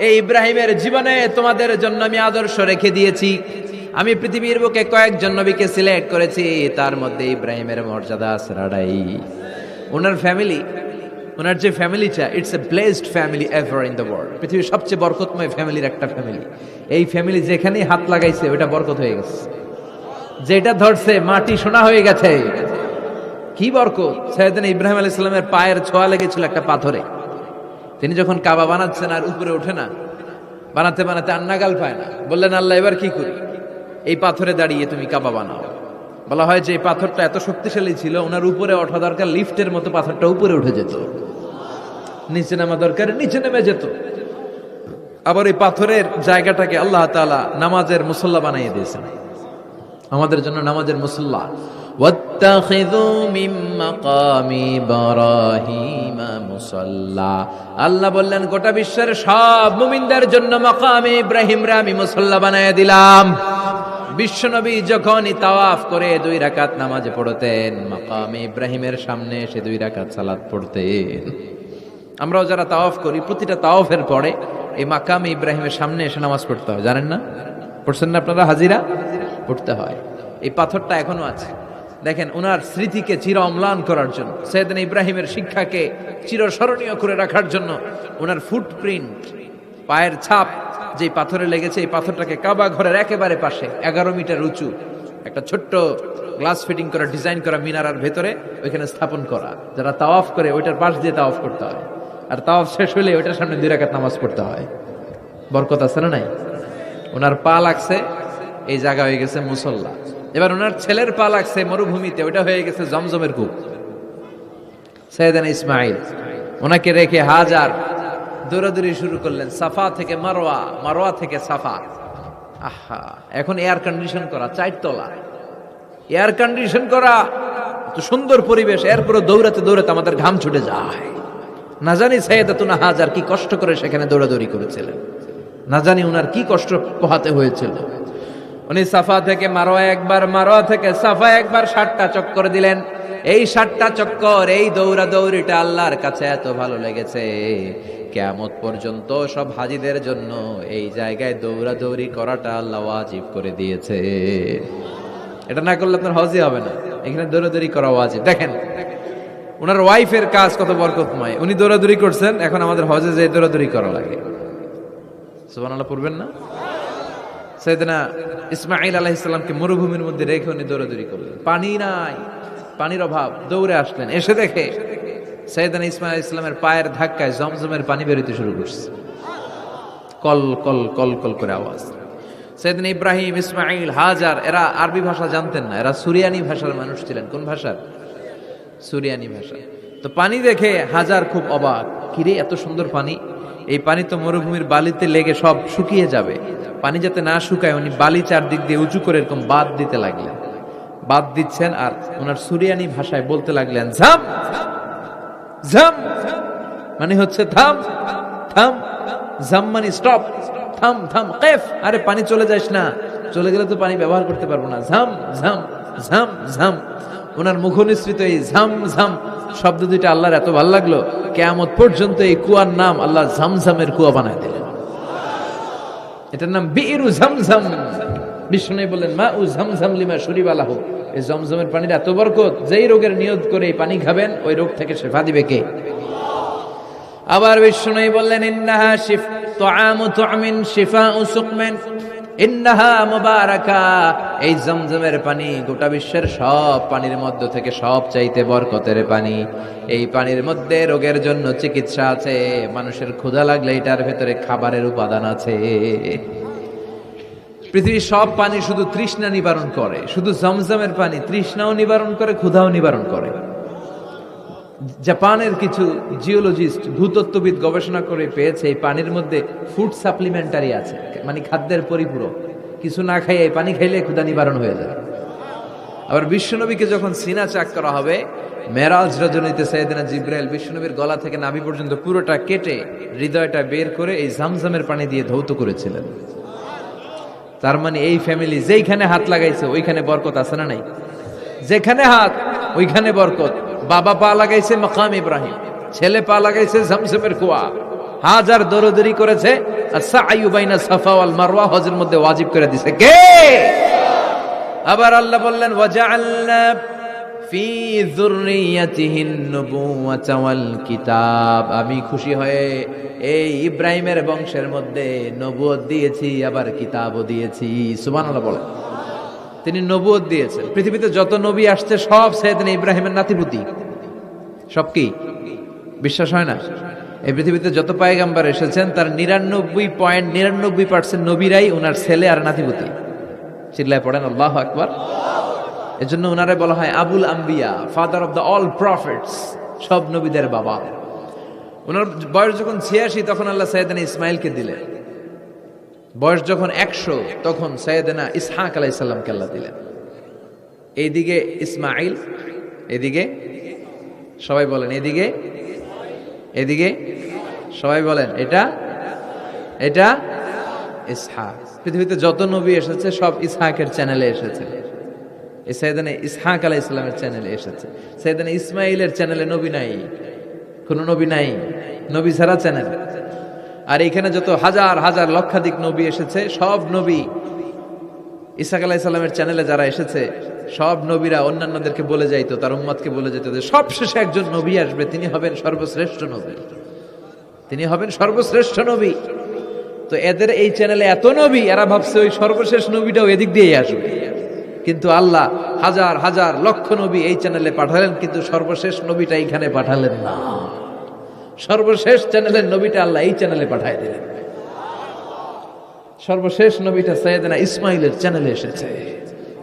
এই ইব্রাহিমের জীবনে তোমাদের জন্য আমি আদর্শ রেখে দিয়েছি। আমি পৃথিবীর বুকে কয়েকজন নবীকে সিলেক্ট করেছি, তার মধ্যে ইব্রাহিমের মর্যাদা আছে রাডাই। ওনার ফ্যামিলি, ওনার যে ফ্যামিলিটা, it's a blessed family ever in the world. পৃথিবীর সবচেয়ে বরকতময় ফ্যামিলির একটা ফ্যামিলি। এই ফ্যামিলি যেখানেই হাত লাগাইছে ওটা বরকত হয়ে গেছে, যেটা ধরছে মাটি সোনা হয়ে গেছে। কি বরকত! সাইয়েদনা ইব্রাহিম আলাইহিস সালামের পায়ের ছোঁয়া লেগেছিল একটা পাথরে। তিনি যখন কাবা বানাচ্ছেন আর উপরে ওঠে না, বানাতে বানাতে আর নাগাল পায় না। বললেন আল্লাহ এবার কি করি? এই পাথরে দাঁড়িয়ে তুমি কাবা বানাও। বলা হয় যে এই পাথরটা এত শক্তিশালী ছিল, ওনার উপরে ওঠা দরকার লিফটের মতো, পাথরটা উপরে উঠে যেত, নিচে নামা দরকার নিচে নেমে যেত। আবার এই পাথরের জায়গাটাকে আল্লাহ তাআলা নামাজের মুসল্লা বানিয়ে দিয়েছেন, আমাদের জন্য নামাজের মুসল্লা। ওয়াত্তাখিযু মিন মাকামি ইব্রাহিমা মুসাল্লা, আল্লাহ বললেন গোটা বিশ্বের সব মুমিনদের জন্য মাকামে ইব্রাহিমরে আমি মুসল্লা বানিয়ে দিলাম। বিশ্বনবী যখনই তাওয়াফ করে 2 রাকাত নামাজ পড়তেন, মাকামে ইব্রাহিমের সামনে এসে 2 রাকাত সালাত পড়তেন। আমরাও যারা তাওয়াফ করি, প্রতিটা তাওয়াফের পরে এই মাকামে ইব্রাহিমের সামনে এসে নামাজ পড়তে হয়, জানেন না? পড়ছেন না আপনারা? হাজিরা পড়তে হয়। এই পাথরটা এখনো আছে, দেখেন ওনার স্মৃতিকে চির অম্লান করার জন্য, সাইয়েদনা ইব্রাহিমের শিক্ষাকে চিরস্মরণীয় করে রাখার জন্য ওনার ফুটপ্রিন্ট, পায়ের ছাপ যে পাথরে লেগেছে, এই পাথরটাকে কাবা ঘরের একেবারে পাশে 11 মিটার উঁচু একটা ছোট্ট গ্লাস ফিটিং করা ডিজাইন করা মিনারার ভেতরে ওইখানে স্থাপন করা। যারা তাওয়াফ করে ওইটার পাশ দিয়ে তাওয়াফ করতে হয়, আর তাওয়াফ শেষ হলে ওইটার সামনে 2 রাকাত নামাজ পড়তে হয়। বরকত আছে না নাই? ওনার পা লাগছে, এই জায়গা হয়ে গেছে মুসল্লা। এবার ওনার ছেলের পা লাগছে মরুভূমিতে, ওইটা হয়ে গেছে জমজমের কূপ। সাইয়েদনা ইসমাইল ওনাকে রেখে হাজার দৌড়াদৌড়ি শুরু করলেন, সাফা থেকে মারওয়া, মারওয়া থেকে সাফা। আহা, এখন এয়ার কন্ডিশন করা, 4 তলা এয়ার কন্ডিশন করা, এত সুন্দর পরিবেশ, এরপরে দৌড়াতে দৌড়াতে আমাদের ঘাম ছুটে যায়। না জানি সাইয়েদাতুনা হাজার কি কষ্ট করে সেখানে দৌড়াদৌড়ি করেছিলেন, না জানি উনার কি কষ্ট পোহাতে হয়েছিল। উনি সাফা থেকে মারওয়া একবার, মারওয়া থেকে সাফা একবার 60টা চক্কর দিলেন। এই 60টা চক্কর, এই দৌড়াদৌড়িটা আল্লাহর কাছে এত ভালো লেগেছে, কিয়ামত পর্যন্ত সব হাজীদের জন্য এই জায়গায় দৌড়াদৌড়ি করাটা আল্লাহ ওয়াজিব করে দিয়েছে। এটা না করলে আপনার হজই হবে না, এখানে দৌড়াদৌড়ি করা ওয়াজিব। দেখেন ওনার ওয়াইফের কাজ কত বরকতময়, উনি দৌড়াদৌড়ি করছেন, এখন আমাদের হজে যে দৌড়াদৌড়ি করা লাগে। সুবহানাল্লাহ পড়বেন না? সাইয়েদনা ইসমাঈল আলাইহিস সালামকে মরুভূমির মধ্যে রেখে উনি দৌড়াদৌড়ি করলেন, পানি নাই, পানির অভাব, দৌড়ে আসলেন। এসে দেখে সাইয়েদনা ইসমাঈল আলাইহিস সালামের পায়ের ধাক্কায় জমজমের পানি বেরোতে শুরু করছে, কল কল কল কল করে আওয়াজ। সাইয়েদনা ইব্রাহিম, ইসমাঈল, হাজার এরা আরবি ভাষা জানতেন না, এরা সুরিয়ানি ভাষার মানুষ ছিলেন। কোন ভাষার? সুরিয়ানি ভাষা। তো পানি দেখে হাজার খুব অবাক, কিরে এত সুন্দর পানি, এই পানি তো মরুভূমির বালিতে লেগে সব শুকিয়ে যাবে। পানি যাতে না শুকায় উনি বালি চারদিক দিয়ে উঁচু করে এরকম বাদ দিতে লাগলেন, বাদ দিচ্ছেন আর ওনার সুরিয়ানি ভাষায় বলতে লাগলেন ঝাম ঝাম, মানে হচ্ছে থাম থাম, ঝাম মানে স্টপ, থাম থাম, কেফ, আরে পানি চলে যাস না, চলে গেলে তো পানি ব্যবহার করতে পারবো না, ঝাম ঝাম ঝাম ঝাম। ওনার মুখনিসৃত এই ঝাম ঝাম শব্দ দুইটা আল্লাহর এত ভালো লাগলো, কিয়ামত পর্যন্ত এই কুয়ার নাম আল্লাহ ঝামঝামের কুয়া বানায় দিলেন। এটার নাম বিইরু ঝামঝাম। বিষ্ণু বললেন মা উ ঝামঝাম লিমা শুরিবা লাহু, এই জমজমের পানির এত বরকত, যেই রোগের নিয়ত করে এই পানি খাবেন ওই রোগ থেকে শেফা দিবে কে? আবার বিষ্ণু বললেন ইন্নাহা শিফ তুআমু তুআমিন শিফাউ সুকমিন ইন্নাহা মুবারাকা, এই জমজমের পানি গোটা বিশ্বের সব পানির মধ্য থেকে সব চাইতে বরকতের পানি। এই পানির মধ্যে রোগের জন্য চিকিৎসা আছে, মানুষের ক্ষুধা লাগলে এটার ভেতরে খাবারের উপাদান আছে। পৃথিবীর সব পানি শুধু তৃষ্ণা নিবারণ করে, শুধু জমজমের পানি তৃষ্ণাও নিবারণ করে, ক্ষুধাও নিবারণ করে। জাপানের কিছু জিওলজিস্ট, ভূতত্ত্ববিদ গবেষণা করে পেয়েছে এই পানির মধ্যে ফুড সাপ্লিমেন্টারি আছে, মানে খাদ্যের পরিপূরক। কিছু না খাইয়ে এই পানি খাইলে ক্ষুধা নিবারণ হয়ে যায়। আবার বিশ্বনবীকে যখন সিনা চাক করা হবে, মেরাজ রজনীতে সাইয়েদনা জিবরাইল বিশ্বনবীর গলা থেকে নাভি পর্যন্ত পুরোটা কেটে হৃদয়টা বের করে এই জামজামের পানি দিয়ে ধৌত করেছিলেন। তার মানে এই ফ্যামিলি যেইখানে হাত লাগাইছে ওইখানে বরকত আছে না নাই? যেখানে হাত ওইখানে বরকত। বাবা পা লাগাইছে মাকাম ইব্রাহিম, ছেলে পা লাগাইছে জমজমের কুয়া, হাজার দৌড়াদৌড়ি করেছে, আর সাআয়ু বাইনা সাফা ওয়াল মারওয়া হজের মধ্যে ওয়াজিব করে দিয়েছে কে? আবার আল্লাহ বললেন ওয়াজআলনা ফি যুররিয়াতিহিন নুবুওয়াতা ওয়াল কিতাব, আমি খুশি হয়ে এই ইব্রাহিমের বংশের মধ্যে নবুয়ত দিয়েছি, আবার কিতাবও দিয়েছি। সুবহানাল্লাহ বলেন। তিনি নবুয়ত দিয়েছেন। পৃথিবীতে যত নবী আসছে সব সাইয়েদনা ইব্রাহিমের নাতিপুতি। সব কি বিশ্বাস হয় না? এই পৃথিবীতে যত পয়গম্বর এসেছেন তার 99.99% নবীরাই ওনার ছেলে আর নাতিপুতি। চিল্লায় পড়েন আল্লাহু আকবার। এজন্য ওনারে বলা হয় আবুল আম্বিয়া, father of the all prophets, সব নবীদের বাবা। ওনার বয়স যখন 86 তখন আল্লাহ সাইয়েদনা ইসমাইলকে দিলেন। বয়স যখন 100 তখন সাইয়েদনা ইসহাক আলাইহিস সালামকে আল্লাহ দিলেন। এইদিকে ইসমাইল, এদিকে সবাই বলেন এদিকে, এদিকে সবাই বলেন এটা এটা ইসহাক। পৃথিবীতে যত নবী এসেছে সব ইসহাকের চ্যানেলে এসেছে। এই সাইয়েদনা ইসহাক আলাইহিস সালামের চ্যানেলে এসেছে। সাইয়েদনা ইসমাইলের চ্যানেলে নবী নাই, কোনো নবী নাই, নবী ছাড়া চ্যানেল। আর এখানে যত হাজার হাজার লক্ষাধিক নবী এসেছে, সব নবী ইসহাক আলাইহিস সালামের চ্যানেলে যারা এসেছে, সব নবীরা অন্যান্যদেরকে বলে যাইতো, তার উম্মতকে বলে যেত যে সবশেষে একজন নবী আসবে, তিনি হবেন সর্বশ্রেষ্ঠ নবী, তিনি হবেন সর্বশ্রেষ্ঠ নবী। তো এদের এই চ্যানেলে এত নবী, এরা ভাবছে ওই সর্বশেষ নবীটাও এদিক দিয়েই আসবে। কিন্তু আল্লাহ হাজার হাজার লক্ষ নবী এই চ্যানেলে পাঠালেন, কিন্তু সর্বশেষ নবীটা এইখানে পাঠালেন না। সর্বশেষ চ্যানেলের নবীটা আল্লাহ এই চ্যানেলে পাঠায় দিলেন। সর্বশেষ নবীটা সাইয়েদনা ইসমাইলের চ্যানেলে এসেছে।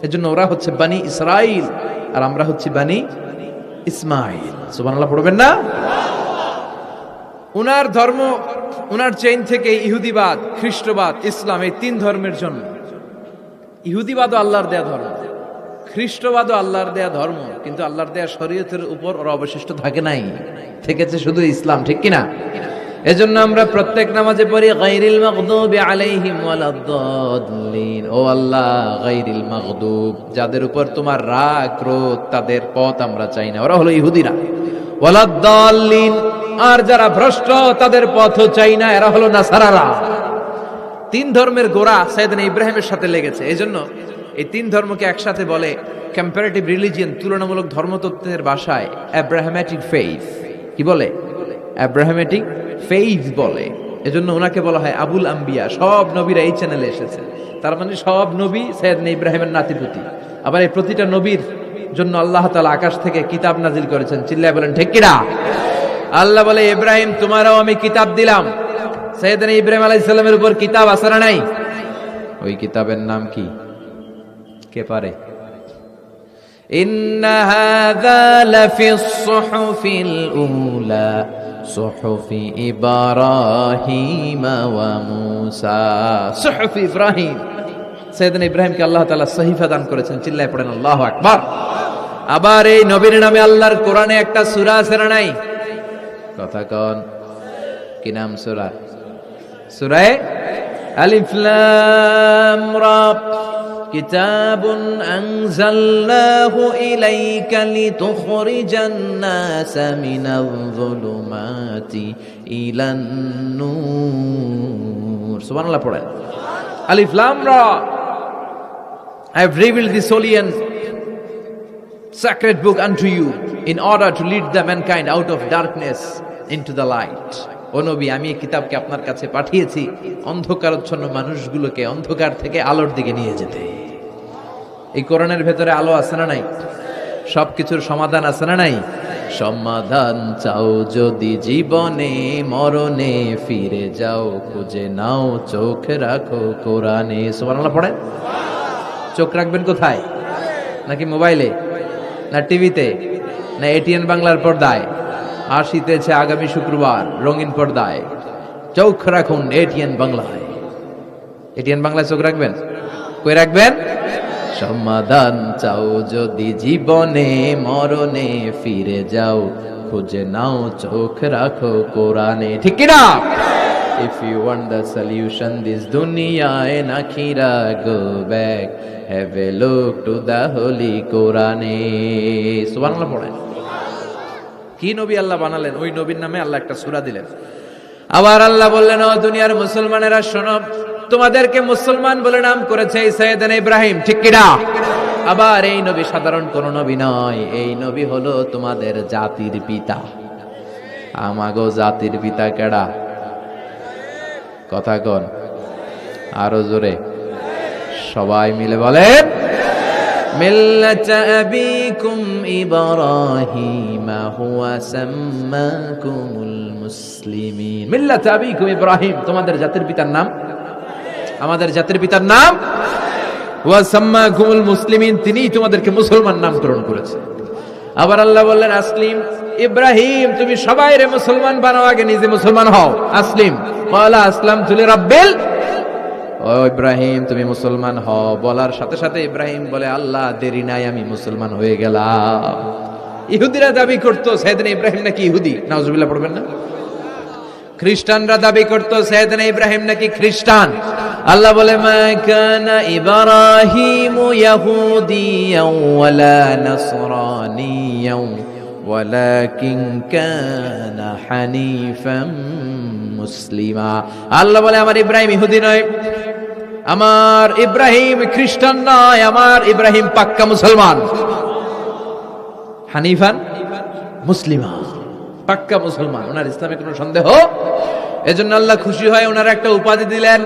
এজন্য ওরা হচ্ছে বানি ইসরাইল আর আমরা হচ্ছি বানি ইসমাইল। সুবহানাল্লাহ পড়বেন না? উনার ধর্ম, উনার চেইন থেকে ইহুদিবাদ, খ্রিস্টবাদ, ইসলাম, এই তিন ধর্মের জন্য। ইহুদিবাদও আল্লাহর দেয়া ধর্ম, খ্রিস্টবাদও আল্লাহর দেয়া ধর্ম, কিন্তু আল্লাহর দেয়া শরীয়তের উপর ওরা অবশিষ্ট থাকে নাই, থেকেছে শুধু ইসলাম, ঠিক কিনা? এজন্য আমরা প্রত্যেক নামাজে পড়ি গায়রিল মাগদুবি আলাইহিম ওয়ালাদ-দাল্লিন। ও আল্লাহ, গায়রিল মাগদুব, যাদের উপর তোমার রাগ ক্রোধ, তাদের পথ আমরা চাই না, ওরা হলো ইহুদিরা। ওয়ালাদ-দাল্লিন, আর যারা ভ্রষ্ট তাদের পথও চাই না, এরা হলো নাসারারা। তিন ধর্মের গোড়া সাইয়েদনা ইব্রাহিমের সাথে লেগেছে। এজন্য এই তিন ধর্মকে একসাথে বলে কম্পারেটিভ রিলিজিয়ন, তুলনামূলক ধর্মতত্ত্বের ভাষায় অ্যাব্রাহামেটিক ফেইথ। কি বলে? অ্যাব্রাহামেটিক ফেইথ বলে। এজন্য ওনাকে বলা হয় আবুল আম্বিয়া। সব নবীরা এই চ্যানেলে এসেছে, তার মানে সব নবী সাইয়েদনা ইব্রাহিমের নাতিপুতি। আবার এই প্রতিটা নবীর জন্য আল্লাহ তাআলা আকাশ থেকে কিতাব নাজিল করেছেন। চিল্লায় বলেন ঠিক কিনা? আল্লাহ বলে, ইব্রাহিম তোমারও আমি কিতাব দিলাম। সাইয়েদনা ইব্রাহিম আলাইহিস সালামের উপর কিতাব আছে না নাই? ওই কিতাবের নাম কি? কে পারে? ইন্না হাযা লাফিস সুহুফিল উলা সুহুফি ইব্রাহিম ওয়া মূসা। সুহুফি ইব্রাহিম, সাইয়েদনা ইব্রাহিমকে আল্লাহ তাআলা সহিফা দান করেছেন। চিল্লায় পড়েন আল্লাহু আকবার। আবার এই নবীর নামে আল্লাহর কোরআনে একটা সূরা আছে না নাই? কথা কন, কি নাম সূরা? সূরা আলিফ লাম রা। কিতাবুন আনজালনাহু ইলাইকা লিতুখরিজান নাসা মিনাল যুলুমাতি ইলান নূর। সুবহানাল্লাহ পড়েন। আলিফ লাম রা। I have revealed this holy and sacred book unto you in order to lead the mankind out of darkness into the light. ও নবী, আমি এই কিতাবকে আপনার কাছে পাঠিয়েছি অন্ধকারাচ্ছন্ন মানুষগুলোকে অন্ধকার থেকে আলোর দিকে নিয়ে যেতে। এই কোরআনের ভেতরে আলো আছে না নাই? সবকিছুর সমাধান আছে না নাই? সমাধান চাও যদি জীবনে মরণে, ফিরে যাও খুঁজে নাও, চোখ রাখো কোরআনে। সুবহানাল্লাহ পড়েন। চোখ রাখবেন কোথায়? নাকি মোবাইলে, না টিভিতে, না এটিএন বাংলার পর্দায়? আসিতেছে আগামী শুক্রবার রঙিন পর্দায়। চোখ রাখুন এটিএন বাংলায়। এটিএন বাংলায় চোখ রাখবেন? কই রাখবেন? সমাধান চাও যদি জীবনে মরণে, ফিরে যাও খুঁজে নাও, চোখ রাখো কোরআনে। ঠিক কি না? If you want the solution this dunya and akhirah, go back, have a look to the holy Quran. সুবহানাল্লাহ পড়েন। কি নবী আল্লাহ বানালেন, ওই নবীর নামে আল্লাহ একটা সূরা দিলেন। আবার আল্লাহ বললেন, ও দুনিয়ার মুসলমানেরা শোনো, তোমাদেরকে মুসলমান বলে নাম করেছে এই সাইয়েদনা ইব্রাহিম। ঠিক কি না? আবার এই নবী সাধারণ কোন নবী নয়, এই নবী হলো তোমাদের জাতির পিতা। আমাগো জাতির পিতা কেডা? কথা কন আরো জোরে, সবাই মিলে বলেন, মিল্লাতা আবিকুম ইব্রাহিম হুয়া সাম্মাকুমুল মুসলিমিন। মিল্লাতা আবিকুম ইব্রাহিম, তোমাদের জাতির পিতার নাম, আমাদের জাতির পিতার নাম ওয়া সাম্মাকুমুল মুসলিমিন, তিনিই তোমাদেরকে মুসলমান নামকরণ করেছে। আবার আল্লাহ বললেন আসলিম, ইব্রাহিম তুমি সবাইরে মুসলমান বানাও, আগে নিজে মুসলমান হও। আসলিম, ক্বালা আসলামতু লিরাব্বিল, ও ইব্রাহিম তুমি মুসলমান হও বলার সাথে সাথে ইব্রাহিম বলে আল্লাহ দেরি নাই, আমি মুসলমান হয়ে গেলাম। ইহুদিরা দাবি করতো সাইয়েদনা ইব্রাহিম নাকি ইহুদি, নাউজুবিল্লাহ পড়বেন না। খ্রিস্টানরা দাবি করতো সাইয়েদনা ইব্রাহিম নাকি খ্রিস্টান। আল্লাহ বলে মা কানা ইব্রাহিমু ইয়াহুদিয়াও ওয়ালা নাসরানিয়াও ওয়ালাকিন কানা হানিফাম মুসলিমা। আল্লাহ বলে আমার ইব্রাহিম ইহুদি নয়, আমার ইব্রাহিম খ্রিস্টান নয়, আমার ইব্রাহিম পাক্কা মুসলমান। হানিফান মুসলিমা, পাক্কা মুসলমান, ওনার ইসলামে কোনো সন্দেহ। এজন্য আল্লাহ খুশি হয় ওনার একটা উপাধি দিলেন,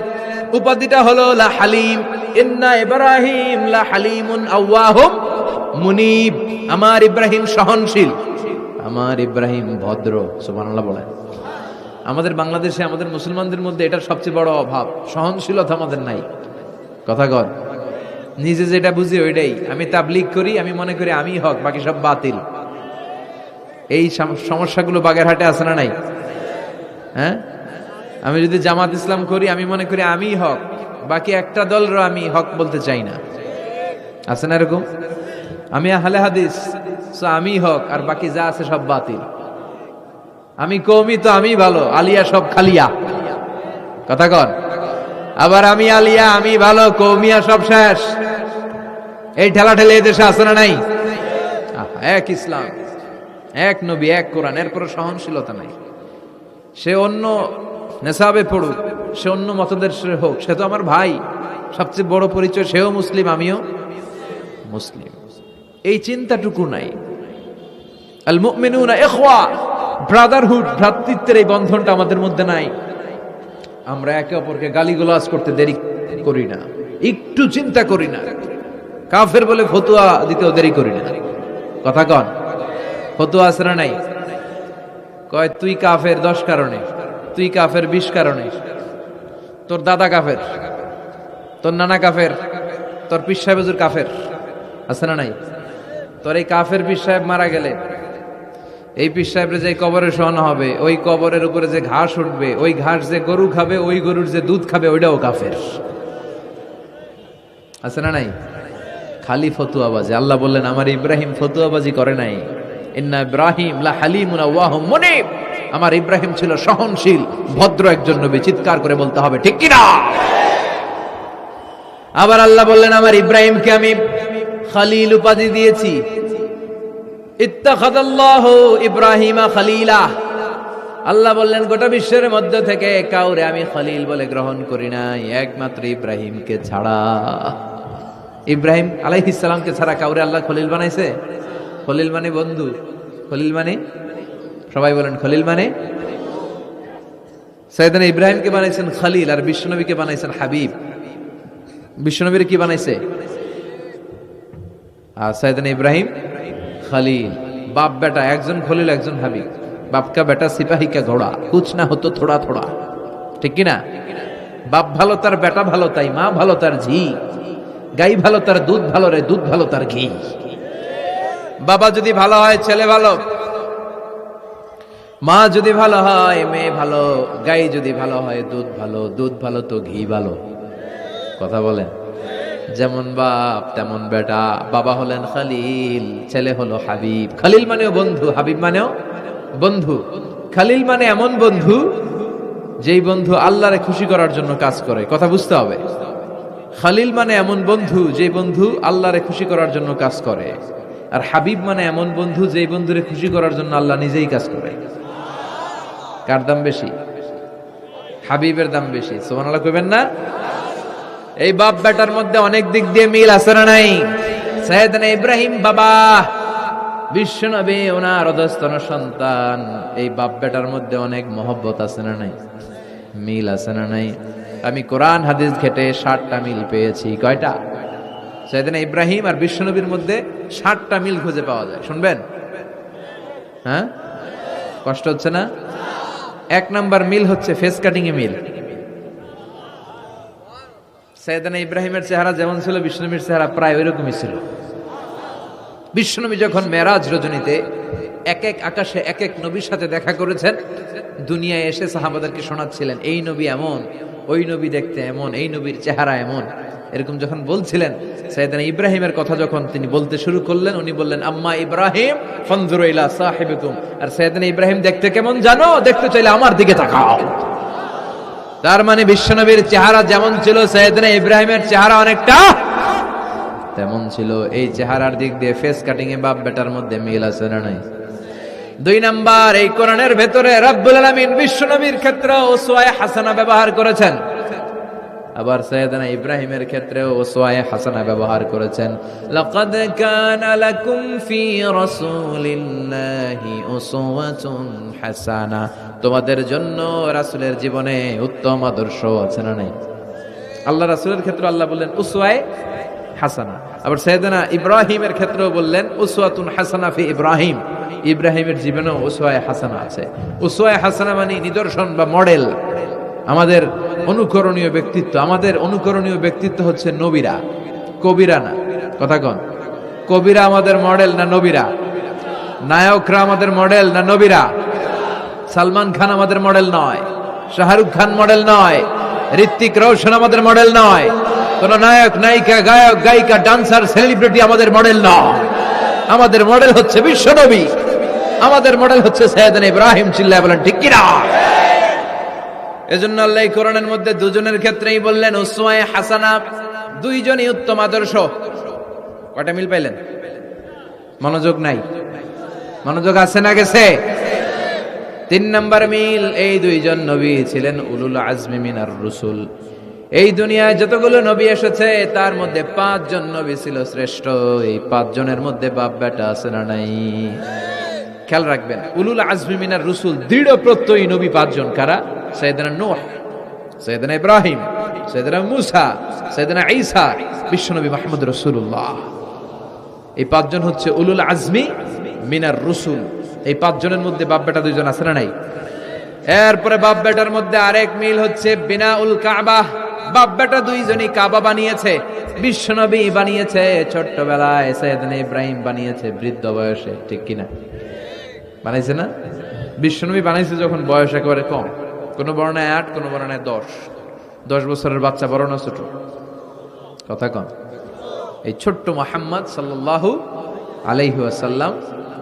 উপাধিটা হলো লা হালিম। ইন্না ইব্রাহিম লা হালিমুন আওয়াহুম মুনিব, আমার ইব্রাহিম সহনশীল, আমার ইব্রাহিম ভদ্র। সুবহানাল্লাহ বলেন। আমাদের বাংলাদেশে আমাদের মুসলমানদের মধ্যে এটার সবচেয়ে বড় অভাব, সহনশীলতা আমাদের নাই। কথা কর, নিজে যেটা বুঝি ওইটাই। আমি তাবলীগ করি, আমি মনে করি আমি হক, বাকি সব বাতিল। এই সমস্যাগুলো বাগেরহাটে আছে না নাই? হ্যাঁ, আমি যদি জামাত ইসলাম করি, আমি মনে করি আমি হক, বাকি একটা দলর আমি হক বলতে চাই না। আছে না এরকম? আমি আহলে হাদিস, সো আমি হক, আর বাকি যা আছে সব বাতিল। আমি কওমি, তো আমি ভালো, আলিয়া সব খালিয়া। কথা কন। আবার আমি আলিয়া, আমি ভালো, কওমিয়া সব শেষ। এই ঠেলা ঠেলে এই দেশে আছে না নাই? এক ইসলাম, এক নবী, এক কোরআন, এরপর সহনশীলতা নাই। সে অন্য নেশাবে পড়ুক, সে অন্য মতদর্শের হোক, সে তো আমার ভাই। সবচেয়ে বড় পরিচয় সেও মুসলিম, আমিও মুসলিম। এই চিন্তাটুকু নাই। আল মুমিনুনা ইখওয়া, ব্রাদারহুড, ভ্রাতৃত্বের এই বন্ধনটা আমাদের মধ্যে নাই। আমরা একে অপরকে গালিগালাজ করতে দেরি করি না, একটু চিন্তা করি না। কাফের বলে ফতুয়া দিতেও দেরি করি না। কথা কন, ফতুয়া আছে না নাই? কয় তুই কাফের 10 কারণে, তুই কাফের 20 কারণে, তোর দাদা কাফের, তোর নানা কাফের, তোর পীর সাহেব হুজুর কাফের। আছে না নাই? তোর এই কাফের পীর সাহেব মারা গেলে এই পীর সাহেবের যে কবরে শোয়ানো হবে, ওই কবরের উপরে যে ঘাস উঠবে, ওই ঘাস যে গরু খাবে, ওই গরুর যে দুধ খাবে, ওইটাও কাফের। আছে না নাই? খালি ফতুয়াবাজি। আল্লাহ বললেন আমার ইব্রাহিম ফতুয়াবাজি করে নাই। ইন্না ইব্রাহিম লা হালিমুন আওয়াহুম মুনিব, আমার ইব্রাহিম ছিল সহনশীল, ভদ্র একজন নবী। চিৎকার করে বলতে হবে ঠিক কি না? আবার আল্লাহ বললেন আমার ইব্রাহিমকে আমি খলিল উপাধি দিয়েছি। ইত্তাখাযাল্লাহু ইব্রাহিমা খলিলা। আল্লাহ বললেন গোটা বিশ্বের মধ্যে থেকে কাউরে আমি খলিল বলে গ্রহণ করি নাই, একমাত্র ইব্রাহিমকে ছাড়া। ইব্রাহিম আলাইহিস সালামকে ছাড়া কাউরে আল্লাহ খলিল বানাইছে? খলিল মানে বন্ধু, খলিল মানে, সবাই বলেন খলিল মানে। সাইয়েদনা ইব্রাহিমকে বানাইছেন খলিল, আর বিশ্বনবীকে বানাইছেন হাবিব। বিশ্বনবীর কি বানাইছে? আর সাইয়েদনা ইব্রাহিম খলিল। বাপ বেটা, একজন খলিল একজন হাবিব। বাপ কা বেটা সিপাহী কা ঘোড়া, কুছ না হতো থোড়া থোড়া। ঠিক কিনা? বাপ ভালো তার বেটা ভালো, তাই মা ভালো তার ঝি। গাই ভালো তার দুধ ভালো রে, দুধ ভালো তার ঘি। বাবা যদি ভালো হয় ছেলে ভালো, মা যদি ভালো হয় মেয়ে ভালো, গাই যদি ভালো হয় দুধ ভালো, দুধ ভালো তো ঘি ভালো। কথা বলেন। যেমন বাপ তেমন বেটা। বাবা হলেন খলিল, ছেলে হলো হাবিব। খলিল মানেও বন্ধু, হাবিব মানেও বন্ধু। খলিল মানে এমন বন্ধু যেই বন্ধু আল্লাহরে খুশি করার জন্য কাজ করে। কথা বুঝতে হবে। খলিল মানে এমন বন্ধু যেই বন্ধু আল্লাহরে খুশি করার জন্য কাজ করে। আর হাবিব মানে এমন বন্ধু যেই বন্ধুরে খুশি করার জন্য আল্লাহ নিজেই কাজ করে। কার দাম বেশি? হাবিবের দাম বেশি। সুবহানাল্লাহ কইবেন না? এই বাপ বেটার মধ্যে অনেক দিক দিয়ে মিল আছে না নাই? সাইয়েদনা ইব্রাহিম বাবা, বিশ্বনবী ওনার অধস্তন সন্তান। এই বাপ বেটার মধ্যে অনেক মহব্বত আছে না নাই? মিল আছে না নাই? আমি কোরআন হাদিস ঘেটে 60টা মিল পেয়েছি। কয়টা? সাইয়েদনা ইব্রাহিম আর বিশ্বনবীর মধ্যে 60টা মিল খুঁজে পাওয়া যায়। শুনবেন? হ্যাঁ, কষ্ট হচ্ছে না? 1 নাম্বার মিল হচ্ছে ফেস কাটিং এ মিল। সাইয়েদনা ইব্রাহিমের চেহারা যেমন ছিল বিশ্বনবীর চেহারা প্রায় ওইরকমই ছিল। বিশ্বনবী যখন মেরাজ রজনীতে এক এক আকাশে এক এক নবীর সাথে দেখা করেছেন, দুনিয়ায় এসে সাহাবাদেরকে শোনাচ্ছিলেন এই নবী এমন, ওই নবী দেখতে এমন, এই নবীর চেহারা এমন, এরকম যখন বলছিলেন, সাইয়েদনা ইব্রাহিমের কথা যখন তিনি বলতে শুরু করলেন, উনি বললেন আম্মা ইব্রাহিম ফানজুরু ইলা সাহিবিকুম। আর সাইয়েদনা ইব্রাহিম দেখতে কেমন জানো? দেখতে চাইলে আমার দিকে তাকাও। তার মানে বিশ্বনবীর চেহারা যেমন ছিল, সাইয়েদনা ইব্রাহিমের চেহারা অনেকটা তেমন ছিল। এই চেহারার দিক দিয়ে ফেস কাটিং এ বাপ বেটার মধ্যে মিল আছে না নাই? 2 নাম্বার, এই কোরআনের ভেতরে রব্বুল আলামিন বিশ্বনবীর ক্ষেত্রে উসওয়ায়ে হাসানা ব্যবহার করেছেন, আবার সাইয়েদনা ইব্রাহিমের ক্ষেত্রেও উসওয়ায়ে হাসানা ব্যবহার করেছেন। লাকাদ কানা লাকুম ফি রাসূলিল্লাহি উসওয়াতুন হাসানা, তোমাদের জন্য রাসূলের জীবনে উত্তম আদর্শ আছে না নাই? আল্লাহ রাসূলের ক্ষেত্রে আল্লাহ বললেন উসওয়ায়ে হাসানা, আবার সাইয়েদনা ইব্রাহিমের ক্ষেত্রেও বললেন উসওয়াতুন হাসানা ফি ইব্রাহিম, ইব্রাহিমের জীবনেও উসওয়ায়ে হাসানা আছে। উসওয়ায়ে হাসানা মানে নিদর্শন বা মডেল, আমাদের অনুকরণীয় ব্যক্তিত্ব। আমাদের অনুকরণীয় ব্যক্তিত্ব হচ্ছে নবীরা, কবিরা না। কথা কন, কবিরা আমাদের মডেল না নবীরা? নায়করা আমাদের মডেল না নবীরা? সালমান খান আমাদের মডেল নয়, শাহরুখ খান মডেল নয়, ঋত্বিক রোশন আমাদের মডেল নয়, কোন নায়ক নায়িকা গায়ক গায়িকা ডান্সার সেলিব্রিটি আমাদের মডেল নয়। আমাদের মডেল হচ্ছে বিশ্বনবী, আমাদের মডেল হচ্ছে সাইয়েদনা ইব্রাহিম। চিল্লায় বলেন ঠিক কিনা? এজন্য আল্লাহ কোরআনের মধ্যে দুজনের ক্ষেত্রেই বললেন উসওয়ায়ে হাসানা, দুইজনই উত্তম আদর্শ। কয়টা মিল পাইলেন? মনোযোগ নাই? মনোযোগ আছে না গেছে? 3 নাম্বার মিল, এই দুইজন নবী ছিলেন উলুল আজমি মিনার রুসুল। এই দুনিয়ায় যতগুলো নবী এসেছে তার মধ্যে 5 জন নবী ছিল শ্রেষ্ঠ। এই 5 জনের মধ্যে বাপ বেটা আছে না নাই? খেয়াল রাখবেন, উলুল আজমি মিনার রুসুল দৃঢ় প্রত্যয়ী নবী 5 জন। কারা? সাইয়েদনা নূহ, সাইয়েদনা ইব্রাহিম, সাইয়েদনা মূসা, সাইয়েদনা ঈসা, বিশ্বনবী মুহাম্মদ রাসূলুল্লাহ। এই 5 জন হচ্ছে উলুল আজমি মিনার রুসুল। এই 5 জনের মধ্যে বাপ বেটা 2 জন আছে না নাই? এরপরে বাপ বেটার মধ্যে আরেক মিল হচ্ছে বিনাউল কাবা। বাপ বেটা 2 জনই কাবা বানিয়েছে। বিশ্বনবী বানিয়েছে ছোট্টবেলায়, সাইয়েদনা ইব্রাহিম বানিয়েছে বৃদ্ধ বয়সে। ঠিক কিনা? বানাইছে না? বিশ্বনবী বানাইছে যখন বয়স একেবারে কম, কোন বর্ণায় 8, কোন বর্ণায় 10 বছরের বাচ্চা, বড় না ছোট? কথা কন। এই ছোট্ট মুহাম্মদ সাল্লাল্লাহু আলাইহি ওয়াসাল্লাম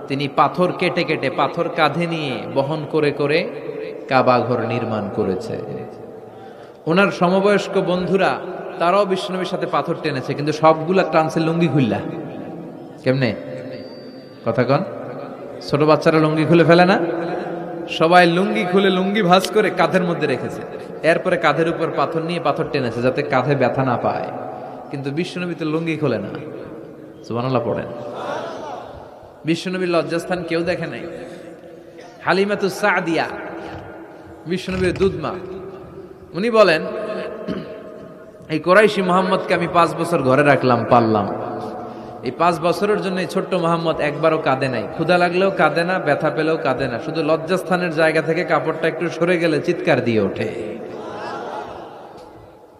তিনি পাথর কেটে কেটে, পাথর কাঁধে নিয়ে বহন করে করে কাবা ঘর নির্মাণ করেছে। ওনার সমবয়স্ক বন্ধুরা তারাও বিশ্বনবীর সাথে পাথর টেনেছে, কিন্তু সবগুলা টানছে লুঙ্গি খুললা। কেমনে? কথা কন। ছোট বাচ্চারা লুঙ্গি খুলে ফেলে না? সবাই লুঙ্গি খুলে লুঙ্গি ভাঁজ করে কাঁধের মধ্যে রেখেছে। এরপরে কাঁধের উপর পাথর নিয়ে পাথর টেনেছে যাতে কাঁধে ব্যথা না পায়। কিন্তু বিশ্বনবী তো লুঙ্গি খোলে না। সুবহানাল্লাহ পড়েন। বিশ্বনবীর লজ্জাস্থান কেউ দেখে নাই। হালিমাতুস সাদিয়া, বিশ্বনবীর দুধমা, উনি বলেন এই কুরাইশি মুহাম্মদকে আমি 5 বছর ঘরে রাখলাম, পাললাম। এই 5 বছরের জন্য এই ছোট্ট মুহাম্মদ একবারও কাঁদে নাই, ক্ষুধা লাগলেও কাঁদে না, ব্যথা পেলেও কাঁদে না, শুধু লজ্জাস্থানের জায়গা থেকে কাপড়টা একটু সরে গেলে চিৎকার দিয়ে ওঠে।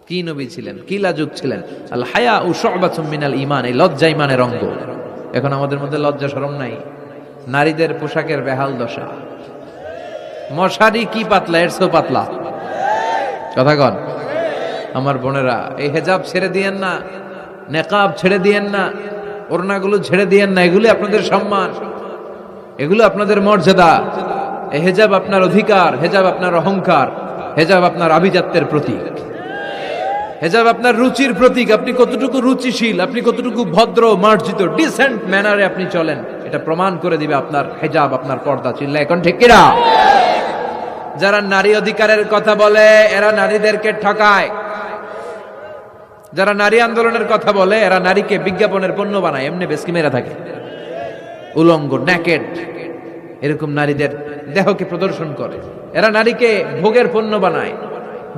কি নবী ছিলেন, কি লাজুক ছিলেন। আল হায়া ও শুবাতুম মিনাল ঈমান, এই লজ্জা ঈমানের অঙ্গ। এখন আমাদের মধ্যে লজ্জা শরম নাই। নারীদের পোশাকের বেহাল দশা। মশারি কি পাতলা, এর চেয়েও পাতলা। কথা কন। আমার বোনেরা, এই হেজাব ছেড়ে দিয়েন না, নেকাব ছেড়ে দিয়েন না, ওড়নাগুলো ছেড়ে দিয়েন না। এগুলি আপনাদের সম্মান, এগুলো আপনাদের মর্যাদা। এই হেজাব আপনার অধিকার, হেজাব আপনার অহংকার, হেজাব আপনার আভিজাত্যের প্রতীক, হেজাব আপনার রুচির প্রতীক। আপনি কতটুকু রুচিশীল, আপনি কতটুকু ভদ্র মার্জিত ডিসেন্ট ম্যানারে আপনি চলেন, এটা প্রমাণ করে দিবে আপনার হেজাব, আপনার পর্দা। চিল্লা এখন ঠিক কিনা? যারা নারী অধিকারের কথা বলে এরা নারীদেরকে ঠকায়। যারা নারী আন্দোলনের কথা বলে এরা নারীকে বিজ্ঞাপনের পণ্য বানায়, এমনি বেশকি মেরা থাকে। উলঙ্গ, নেকেড, এরকম নারীদের দেহকে প্রদর্শন করে। এরা নারীকে ভোগের পণ্য বানায়,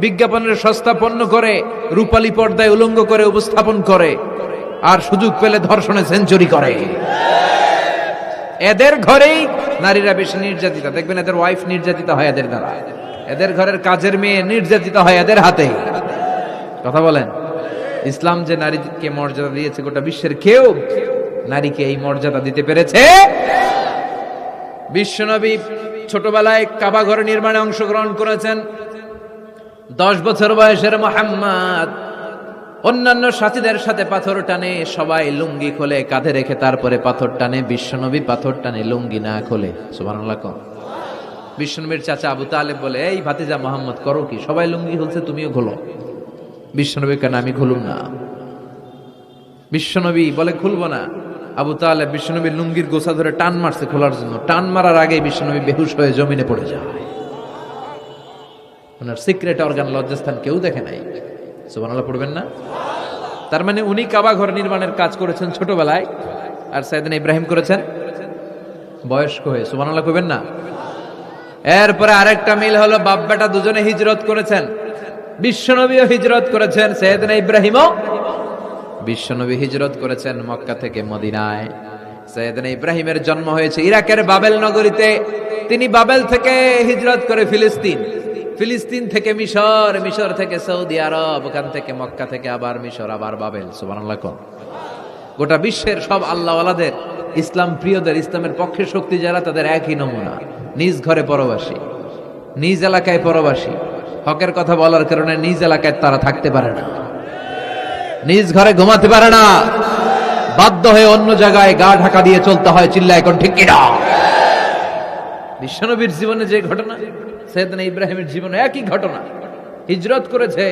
বিজ্ঞাপনের সস্তা পণ্য করে, রূপালী পর্দায় উলঙ্গ করে উপস্থাপন করে, আর সুযোগ পেলে ধর্ষণে সেঞ্চুরি করে। এদের ঘরেই নারীরা বেশি নির্যাতিতা। দেখবেন এদের ওয়াইফ নির্যাতিত হয় এদের দ্বারা, এদের ঘরের কাজের মেয়ে নির্যাতিত হয় এদের হাতে। কথা বলেন। ইসলাম যে নারীকে মর্যাদা দিয়েছে, গোটা বিশ্বের কেউ নারীকে এই মর্যাদা দিতে পেরেছে? বিশ্বনবী ছোটবেলায় কাবা ঘর নির্মাণে অংশগ্রহণ করেছেন। 10 বছর বয়সের মুহাম্মদ অন্যান্য সাথীদের সাথে পাথর টানে, সবাই লুঙ্গি খোলে কাঁধে রেখে, তারপরে পাথর টানে। বিশ্বনবী পাথর টানে লুঙ্গি না খোলে। সুবহানাল্লাহ। বিশ্বনবীর চাচা আবু তালেব বলে, এই ভাতিজা মুহাম্মদ করো কি? সবাই লুঙ্গি খুলছে, তুমিও খোলো। বিশ্বনবী কেন? আমি খুলুম না। বিশ্বনবী বলে খুলবো না। আবু তালেব বিশ্বনবীর লুঙ্গির গোছা ধরে টান মারছে খোলার জন্য। টান মারার আগে বিশ্বনবী বেহুশ হয়ে জমিনে পড়ে যায়। ওনার সিক্রেট অর্গান, লজ্জাস্থান কেউ দেখে নাই। সুবহানাল্লাহ পড়বেন না? তার মানে উনি কাবা ঘর নির্মাণের কাজ করেছেন ছোটবেলায়, আর সাইয়েদনা ইব্রাহিম করেছেন বয়স্ক হয়ে। সুবহানাল্লাহ কইবেন না? এরপরে আরেকটা মিল হলো, বাপ বেটা দুজনে হিজরত করেছেন। বিশ্বনবীও হিজরত করেছেন, সাইয়েদনা ইব্রাহিমও। বিশ্বনবী হিজরত করেছেন মক্কা থেকে মদিনায়। সাইয়েদনা ইব্রাহিমের জন্ম হয়েছে ইরাকের বাবেল নগরীতে। তিনি বাবেল থেকে হিজরত করে ফিলিস্তিন, ফিলিস্তিন থেকে মিশর, মিশর থেকে সৌদি আরব, ওখান থেকে মক্কা থেকে আবার মিশর, আবার বাবেল। সুবহানাল্লাহ। গোটা বিশ্বের সব আল্লাহওয়ালাদের, ইসলাম প্রিয়দের, ইসলামের পক্ষে শক্তি যারা, তাদের একই নমুনা। নিজ ঘরে পরবাসী, নিজ এলাকায় পরবাসী। হকের কথা বলার কারণে নিজ এলাকায় তারা থাকতে পারে না, নিজ ঘরে ঘুমাতে পারে না, বাধ্য হয়ে অন্য জায়গায় গা ঢাকা দিয়ে চলতে হয়। চিল্লা এখন ঠিক কিনা? বিশ্বনবীর জীবনে যে ঘটনা, সাইয়েদনা ইব্রাহিমের জীবনে একই ঘটনা। হিজরত করেছে,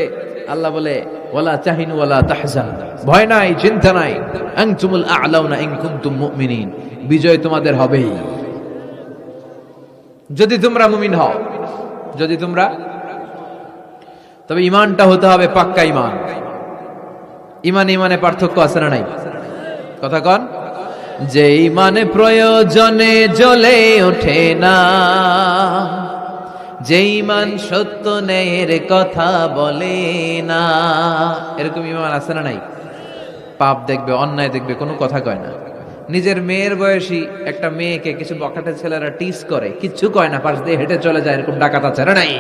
আল্লাহ বলে ওয়ালা তাহিনু ওয়ালা তাহজানু, ভয় নাই, চিন্তা নাই, আনতুমুল আ'লাউনা ইন কুনতুম মুমিনিন, বিজয় তোমাদের হবেই যদি তোমরা মুমিন হও। যদি তোমরা, তবে ঈমানটা হতে হবে পাক্কা ঈমান। ঈমানে পার্থক্য আছে না নাই? কথা কন। যে ঈমানে প্রয়োজনে জ্বলে ওঠে না, যে ঈমান সত্য ন্যায়ের কথা বলে না, এরকম ঈমান আছে না নাই? পাপ দেখবে, অন্যায় দেখবে, কোনো কথা কয় না। নিজের মেয়ের বয়সী একটা মেয়েকে কিছু বখাটে ছেলেরা টিস করে, কিচ্ছু কয় না, পাশ দিয়ে হেঁটে চলে যায়, এরকম ডাকাত আছে না নাই?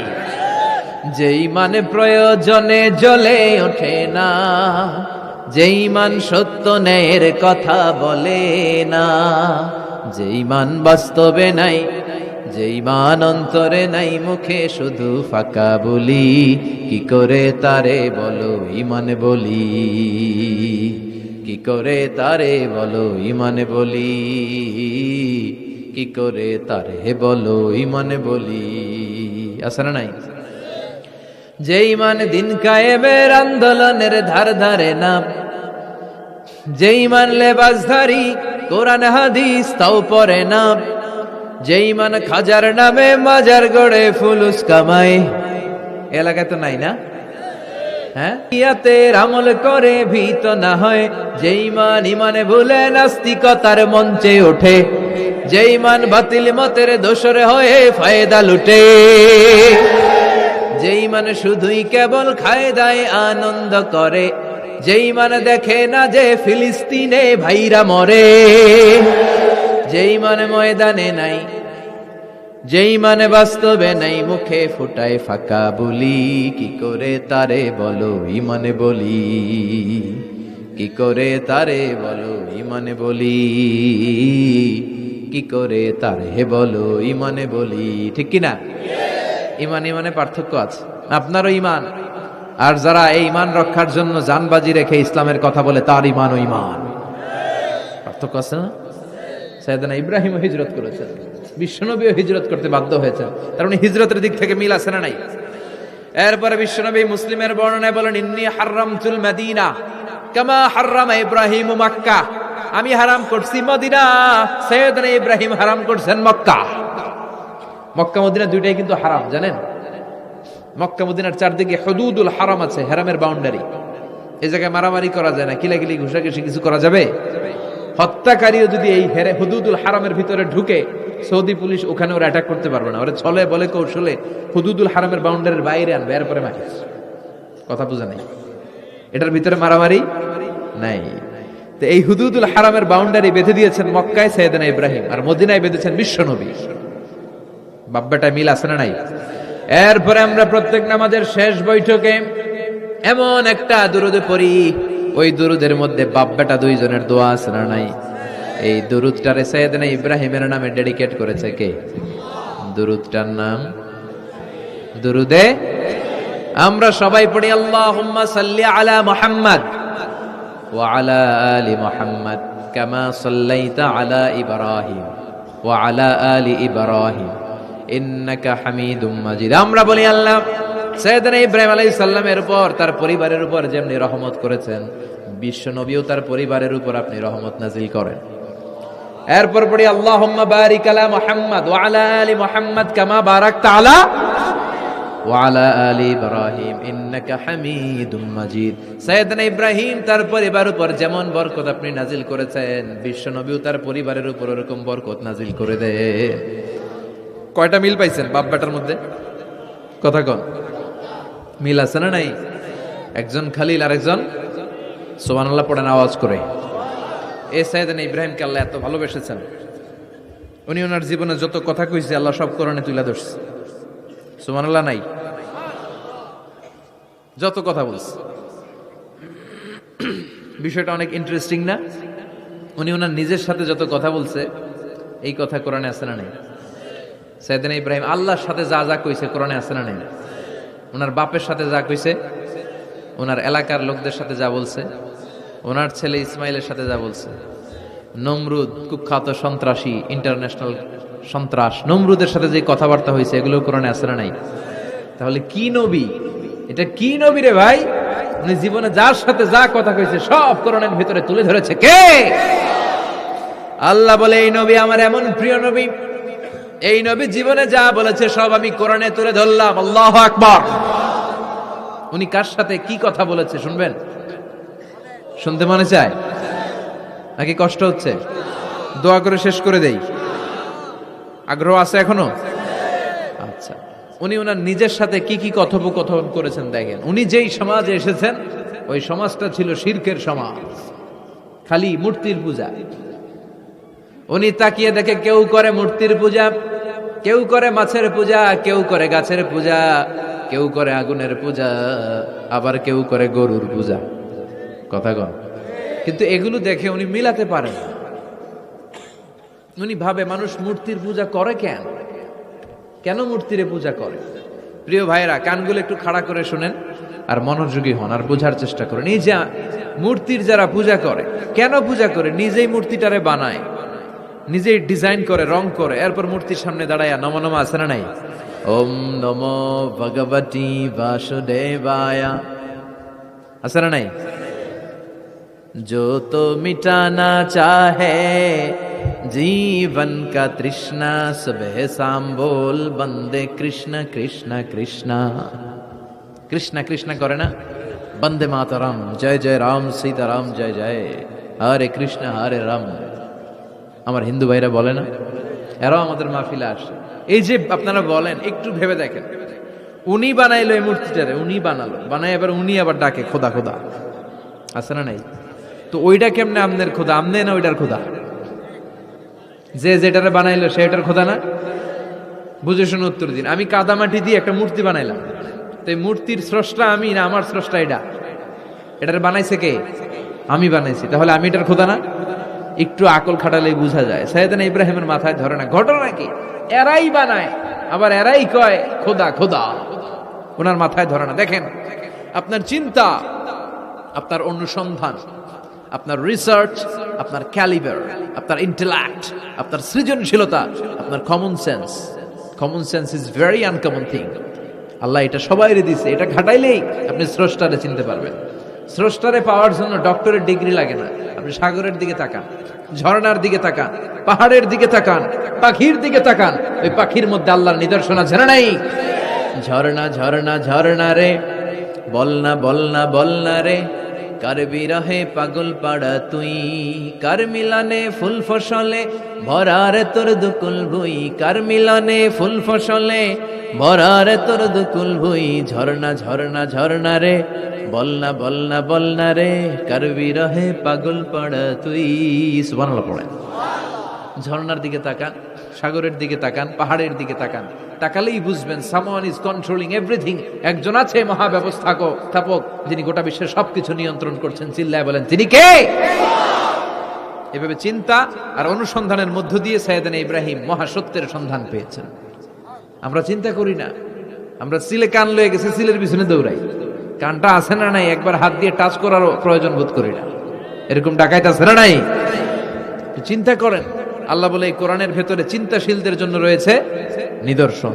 যে ঈমানে প্রয়োজনে জ্বলে ওঠে না, যে ঈমান সত্য ন্যায়ের কথা বলে না, যে ঈমান বাস্তবে নাই, যে ঈমান অন্তরে নাই, মুখে শুধু ফাঁকা বলি, কি করে তারে বলো ঈমানে বলি, কি করে তারে বলো ঈমানে বলি, কি করে তারে বলো ঈমানে বলি। আছে না নাই? যে ঈমান দিন কায়েমের আন্দোলনের ধার ধারে না, যে ঈমান লেবাসধারী কোরআন হাদিস তাও পড়ে না, যে ঈমান খাজার নামে মাজার গড়ে ফুলুস কামায়। এলাকায় তো নাই না? হ্যাঁ, ইয়াতের আমল করে ভীত না হয়, যে ঈমান ঈমানে ভুলে নাস্তিকতার মঞ্চে ওঠে, যে ঈমান বাতিল মতের দোসর হয়ে ফায়দা লুটে, যে ঈমান শুধুই কেবল খায় দায় আনন্দ করে, যে ঈমান দেখে না যে ফিলিস্তিনে ভাইরা মরে, যে ঈমান ময়দানে নাই, যে ঈমান বাস্তবে নাই, মুখে ফুটায় ফাঁকা বলি, কি করে তারে বলো ঈমানে বলি, কি করে তারে বলো ঈমানে বলি, কি করে তারে বলো ঈমানে বলি। ঠিক কিনা? ঈমানে পার্থক্য আছে। আপনারও ঈমান, আর যারা এই ঈমান রক্ষার জন্য জানবাজি রেখে ইসলামের কথা বলে, তার ঈমান ও ঈমান পার্থক্য আছে না? সাইয়েদনা ইব্রাহিম হিজরত করেছেন, বিশ্বনবীও হিজরত করতে বাধ্য হয়েছেন, তার মানে হিজরতের দিক থেকে মিল আছে না নাই? এরপরে বিশ্বনবী মুসলিমের বর্ণনায় বলেন, ইন্নী হারামতুল মদিনা কামা হারামা ইব্রাহিম মক্কা, আমি হারাম করছি মদিনা, সাইয়েদনা ইব্রাহিম হারাম করছেন মক্কা। মক্কা মদিনা দুইটাই কিন্তু হারাম, জানেন? মক্কা মদিনার চারদিকে হুদুদুল হারাম আছে, হারামের বাউন্ডারি। এই জায়গায় মারামারি করা যায় না, কিলাকিলি ঘুষাঘুষি কিছু করা যাবে? হত্যাকারীও যদি এই হুদুদুল হারামের ভিতরে ঢুকে, সৌদি পুলিশ ওখানে ওরা অ্যাটাক করতে পারবে না। ওরা ছলে বলে কৌশলে হুদুদুল হারামের বাউন্ডারির বাইরে আনবে, এরপরে মারে। কথা বোঝা নাই? এটার ভিতরে মারামারি নাই। তো এই হুদুদুল হারামের বাউন্ডারি বেঁধে দিয়েছেন মক্কায় সাইয়েদনা ইব্রাহিম, আর মদিনায় বেঁধেছেন বিশ্বনবী। বাব্বাটা মিল আছে না নাই? এরপরে আমরা প্রত্যেক নামাজের শেষ বৈঠকে এমন একটা দুরুদে পড়ি, ওই দুরুদের মধ্যে বাপ বেটা দুইজনের দোয়া আছে না নাই? এই দুরুদটারে সাইয়েদনা ইব্রাহিমের নামে ডেডিকেট করেছে কে? দুরুদটার নাম দুরুদে আমরা সবাই পড়ি আল্লাহুম্মা সাল্লি আলা মুহাম্মাদ ওয়া আলা আলি মুহাম্মাদ কামা সাল্লাইতা আলা ইব্রাহিম ওয়া আলা আলি ইব্রাহিম ইন্নাকা হামিদুম মাজিদ। আমরা বলি আল্লাহ সাইয়েদনা ইব্রাহিম আলাইহিস সালামের উপর, তার পরিবারের উপর যেমনি রহমত করেছেন, বিশ্ব নবীও তার পরিবারের উপর আপনি রহমত নাজিল করেন। এরপর পড়ি আল্লাহুম্মা বারিক আলা মুহাম্মাদ ওয়া আলা আলি মুহাম্মাদ কামা বারাকতা আলা ওয়া আলা আলি ইব্রাহিম ইন্নাকা হামিদুম মাজিদ। সাইয়েদনা ইব্রাহিম তার পরিবারের উপর যেমন বরকত আপনি নাজিল করেছেন, বিশ্ব নবীও তার পরিবারের উপর এরকম বরকত নাজিল করে দেন। কয়টা মিল পাইছেন বাপ বেটার মধ্যে? কথা কন, মিল আছে না নাই? একজন খালিল আর একজন সুবহানাল্লাহ পড়েন আওয়াজ করে। এই সাইয়েদনা ইব্রাহিমকে আল্লাহ এত ভালোবেসেছেন, উনি ওনার জীবনে যত কথা কইছে আল্লাহ সব কোরআনে তুলে ধরছে। সুবহানাল্লাহ নাই? যত কথা বলছে, বিষয়টা অনেক ইন্টারেস্টিং না? উনি ওনার নিজের সাথে যত কথা বলছে এই কথা কোরআনে আছে না নাই? সাইয়েদনা ইব্রাহিম আল্লাহর সাথে যা যা কইছে কোরআনে আছে না নাই? ওনার বাপের সাথে যা কইছে, ওনার এলাকার লোকদের সাথে যা বলছে, ওনার ছেলে ইসমাইলের সাথে যা বলছে, নমরুদ কুখ্যাত সন্ত্রাসী, ইন্টারন্যাশনাল সন্ত্রাস, নমরুদের সাথে যে কথাবার্তা হয়েছে এগুলো কোরআনে আছে না নাই? তাহলে কি নবী এটা? কি নবী রে ভাই? উনি জীবনে যার সাথে যা কথা কইছে সব কোরআনের ভিতরে তুলে ধরেছে কে? আল্লাহ বলে এই নবী আমার এমন প্রিয় নবী, এই নবী জীবনে যা বলেছে সব আমি কোরআনে তুলে ধরলাম। আল্লাহু আকবার। উনি কার সাথে কি কথা বলেছে শুনবেন? শুনতে মনে চায় নাকি কষ্ট হচ্ছে? দোয়া করে শেষ করে দেই, আগ্রহ আছে এখনো? আচ্ছা, উনি ওনার নিজের সাথে কি কি কথোপকথন করেছেন দেখেন। উনি যেই সমাজে এসেছেন ওই সমাজটা ছিল শিরকের সমাজ, খালি মূর্তির পূজা। উনি তাকিয়ে দেখে কেউ করে মূর্তির পূজা, কেউ করে মাছের পূজা, কেউ করে গাছের পূজা, কেউ করে আগুনের পূজা, আবার কেউ করে গরুর পূজা। কথা কন। কিন্তু এগুলো দেখে উনি মিলাতে পারেন। উনি ভাবে মানুষ মূর্তির পূজা করে কেন? কেন মূর্তিরে পূজা করে? প্রিয় ভাইরা, কানগুলো একটু খাড়া করে শুনেন আর মনোযোগী হন আর বোঝার চেষ্টা করেন। এই যে মূর্তির যারা পূজা করে, কেন পূজা করে? নিজেই মূর্তিটারে বানায়, নিজেই ডিজাইন করে, রং করে, এরপর মূর্তির সামনে দাঁড়ায় নমো নমো আছে না নাই? ওম নমো ভগবতী বাসুদেবায়া আছে না নাই? जो तो मिटाना चाहे जीवन का तृष्णा, सुबह शाम बोल बंदे कृष्ण कृष्ण कृष्ण। कृष्ण कृष्ण करे ना, बंदे मातरम, जय जय राम सीताराम जय जय, हरे कृष्ण हरे राम। আমার হিন্দু ভাইরা বলে না, এরাও আমাদের মাহফিলে আসে। এই যে আপনারা বলেন, একটু ভেবে দেখেন, উনি বানাইলো এই মূর্তিটারে, উনি বানালো, বানাই এবার উনি আবার ডাকে খোদা খোদা, আছে না নাই? তো ওইটা কেমনে আমনের খোদা? আমনে না ওইটার খোদা? যে যেটারে বানাইলো সেটার খোদা না? বুঝে শুনে উত্তর দিন। আমি কাদামাটি দিয়ে একটা মূর্তি বানাইলাম, তো এই মূর্তির স্রষ্টা আমি না আমার স্রষ্টা এটা? এটারে বানাইছে কে? আমি বানাইছি, তাহলে আমি এটার খোদা না? একটু আকল খাটালেই বোঝা যায়। সাইয়েদনা ইব্রাহিমের মাথায় ধরে না। ঘটনা কি? এরাই বানায় আবার এরাই কয় খোদা খোদা, ওনার মাথায় ধরে না। দেখেন, আপনার চিন্তা, আপনার অনুসন্ধান, আপনার রিসার্চ, আপনার ক্যালিবার, আপনার ইন্টেলেক্ট, আপনার সৃজনশীলতা, আপনার common sense. Common sense is very uncommon thing. আল্লাহ এটা সবাইরে দিছে, এটা ঘাটাইলেই আপনি স্রষ্টারে চিনতে পারবেন। স্রষ্টারে পাওয়ার জন্য ডক্টরের ডিগ্রি লাগে না। আপনি সাগরের দিকে তাকান, ঝর্ণার দিকে তাকান, পাহাড়ের দিকে তাকান, পাখির দিকে তাকান, ওই পাখির মধ্যে আল্লাহর নিদর্শন আছে না নাই? ঝর্ণা ঝর্ণা ঝর্ণা রে, বলনা বলনা বলনা রে, কার বিরহে পাগল পাড়া তুই, কার মিলনে ফুল ফসলে ভরারে তোর দুকুল ভুই, কার মিলনে ফুল ফসলে ভরারে তোর দুকুল ভুই। ঝর্ণা ঝর্ণা ঝর্ণা রে, বলনা বলনা বলনা রে, কার বিরহে পাগল পাড়া তুই। সুবহানাল্লাহ পড়েন। ঝর্ণার দিকে তাকান, সাগরের দিকে তাকান, পাহাড়ের দিকে তাকান, তাকালেই বুঝবেন সামওয়ান ইজ কন্ট্রোলিং এভরিথিং। একজন আছে মহাব্যবস্থাপক, যিনি গোটা বিশ্বের সবকিছু নিয়ন্ত্রণ করছেন। চিল্লায় বলেন, তিনি কে? এভাবে চিন্তা আর অনুসন্ধানের মধ্য দিয়ে সাইয়েদনা ইব্রাহিম মহাসত্যের সন্ধান পেয়েছেন। আমরা চিন্তা করি না, আমরা সিলে কান লয়ে গেছে, সিলের পিছনে দৌড়াই। কানটা আছে না নাই একবার হাত দিয়ে টাচ করারও প্রয়োজন বোধ করি না। এরকম ডাকাইতে আছে না নাই? চিন্তা করেন। আল্লাহ বলে এই কোরআনের ভেতরে চিন্তাশীলদের জন্য রয়েছে নিদর্শন।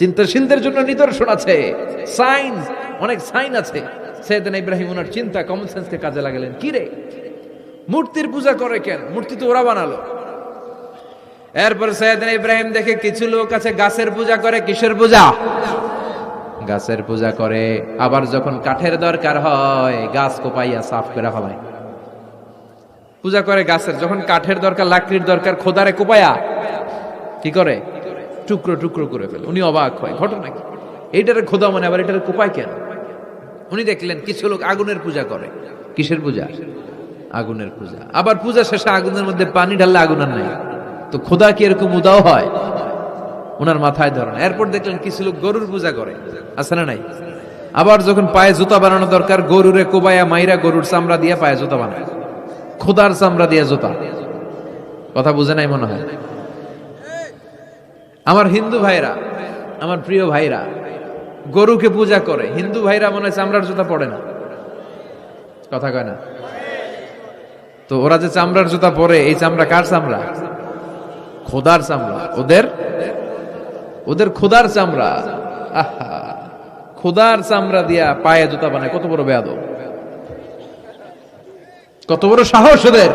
চিন্তাশীলদের জন্য নিদর্শন আছে, সাইন, অনেক সাইন আছে। সাইয়েদনা ইব্রাহিম ওনার চিন্তা, কমন সেন্সকে কাজে লাগালেন। কি রে, মূর্তির পূজা করে কেন? মূর্তি তো ওরা বানালো। এরপর সাইয়েদনা ইব্রাহিম দেখে কিছু লোক আছে গাছের পূজা করে। কিসের পূজা? গাছের পূজা করে। আবার যখন কাঠের দরকার হয় গাছ কোপাইয়া সাফ করে ফেলায়। পূজা করে গাছের, যখন কাঠের দরকার, লাকড়ির দরকার, খোদারে কোপায়া কি করে? টুকরো টুকরো করে ফেলে। উনি অবাক হয়, ঘটনা কি? এইটারে খোদা মানে, আবার এটারে কোপায় কেন? উনি দেখলেন কিছু লোক আগুনের পূজা করে। কিসের পূজা? আগুনের পূজা। আবার পূজা শেষে আগুনের মধ্যে পানি ঢাললে আগুন আর নাই, তো খোদা কি এরকম উদাও হয়? ওনার মাথায় ধরেন। এরপর দেখলেন কিছু লোক গরুর পূজা করে, আছে না নাই? আবার যখন পায়ে জুতা বানানো দরকার, গরুরে কোবায়া মাইরা গরুর চামড়া দিয়ে পায়ে জুতা বানায়। খোদার চামড়া দিয়ে জুতা। কথা বুঝে নাই মনে হয়। আমার হিন্দু ভাইরা, আমার প্রিয় ভাইরা, গরুকে পূজা করে। হিন্দু ভাইরা মনে হয় চামড়ার জুতা পড়ে না। কথা কয় না? তো ওরা যে চামড়ার জুতা পরে, এই চামড়া কার চামড়া? খোদার চামড়া। ওদের খোদার চামড়া। আহা, খোদার চামড়া দিয়া পায়ে জুতা বানায়। কত বড় বেয়াদব, কত বড় সাহস ওদের!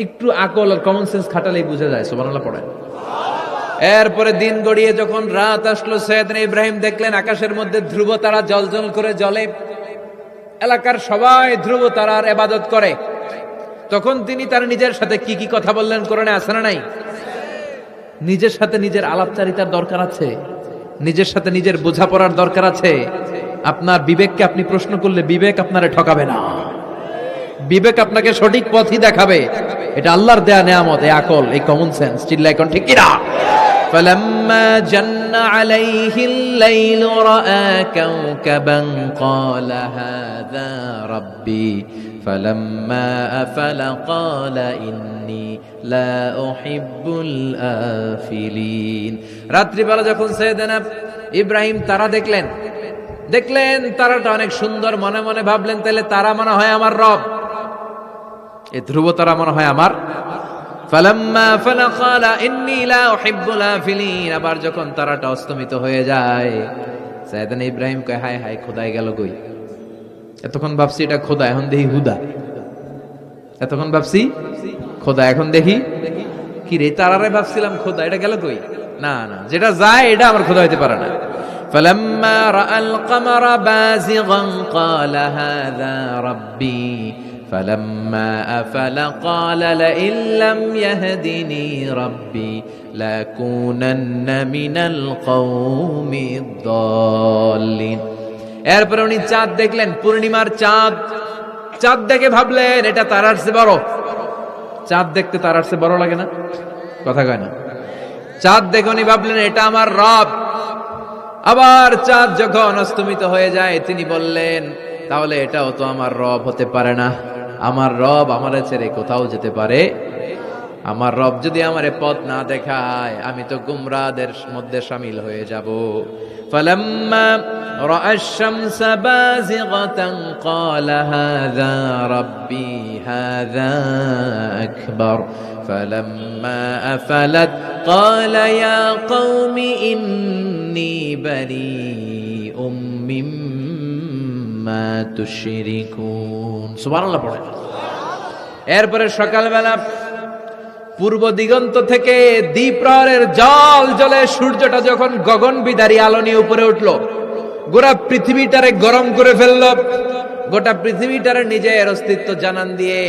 একটু আকল আর কমন সেন্স খাটালেই বুঝা যায়। সুবহানাল্লাহ পড়েন। এরপরে দিন গড়িয়ে যখন রাত আসলো, সাইয়েদনা ইব্রাহিম দেখলেন আকাশের মধ্যে ধ্রুব তারা জ্বলজ্বল করে জ্বলে। এলাকার সবাই ধ্রুব তারার ইবাদত করে। তখন তিনি তার নিজের সাথে কি কি কথা বললেন, কোরআনে আছে না নাই? নিজের সাথে নিজের আলাপচারিতার দরকার আছে, নিজের সাথে নিজের বোঝাপড়ার দরকার আছে। আপনার বিবেককে আপনি প্রশ্ন করলে বিবেক আপনারে ঠকাবে না, বিবেক আপনাকে সঠিক পথই দেখাবে। এটা আল্লাহর দেয়া নেয়ামত, এই আকল, এই কমন সেন্স। চিল্লায় কোন ঠিক কিনা? فلما جن عليه الليل رأى كوكبا قال هذا ربي فلما أفل قال إني لا أحب الآفلين। রাত্রিবেলা যখন সাইয়েদনা ইব্রাহিম তারা দেখলেন তারাটা অনেক সুন্দর, মনে মনে ভাবলেন তাহলে তারা মনে হয় আমার রব, এই ধ্রুব তারা মনে হয় আমার। ফালাম্মা ফালা ক্বালা ইন্নী লা উহিব্বুল আফিলিন। আবার যখন তারাটা অস্তমিত হয়ে যায়, সাইয়েদনা ইব্রাহিম কয়, হায় হায়, খোদাই গেল কই? এতক্ষণ ভাবছি এটা খোদা, এখন দেখি হুদা। এতক্ষণ ভাবছি খোদা, এখন দেখি কি রে? তারারে ভাবছিলাম খোদা, এটা গেল কই? না না, যেটা যায় এটা আমার খোদা হইতে পারে না। فلما رأى القمر بازغا قال هذا ربي فلما أفل قال لئن لم يهدني ربي لأكونن من القوم الضالين। এরপর উনি চাঁদ দেখলেন, পূর্ণিমার চাঁদ। চাঁদ দেখে ভাবলেন এটা তারার চেয়ে বড়। চাঁদ দেখতে তারার চেয়ে বড় লাগে না? কথা কয় না? চাঁদ দেখে উনি ভাবলেন এটা আমার রব। আবার চাঁদ যখন অস্তমিত হয়ে যায়, তিনি বললেন তাহলে এটাও তো আমার রব হতে পারে না। আমার রব আমারে ছেড়ে কোথাও যেতে পারে? আমার রব যদি আমারে পথ না দেখায়, আমি তো গুমরাদের মধ্যে শামিল হয়ে যাব। ফালাম্মা রাআ আশ-শামসা বাযিগাতান ক্বালা হাযা রাব্বি হাযা আকবার ফালাম্মা আফালাত ক্বালা ইয়া কওমি ইন্নী বারীউম মিম্মা তুশরিকুন। সুবহানাল্লাহ পড়েন। এরপরে সকালবেলা পূর্ব দিগন্ত থেকে দ্বিপ্রহরের জল জ্বলে সূর্যটা যখন গগন বিদারী আলো নিয়ে উপরে উঠলো, গোটা পৃথিবীটারে গরম করে ফেললো। গোটা পৃথিবীটারে নিজের অস্তিত্ব জানান দিয়ে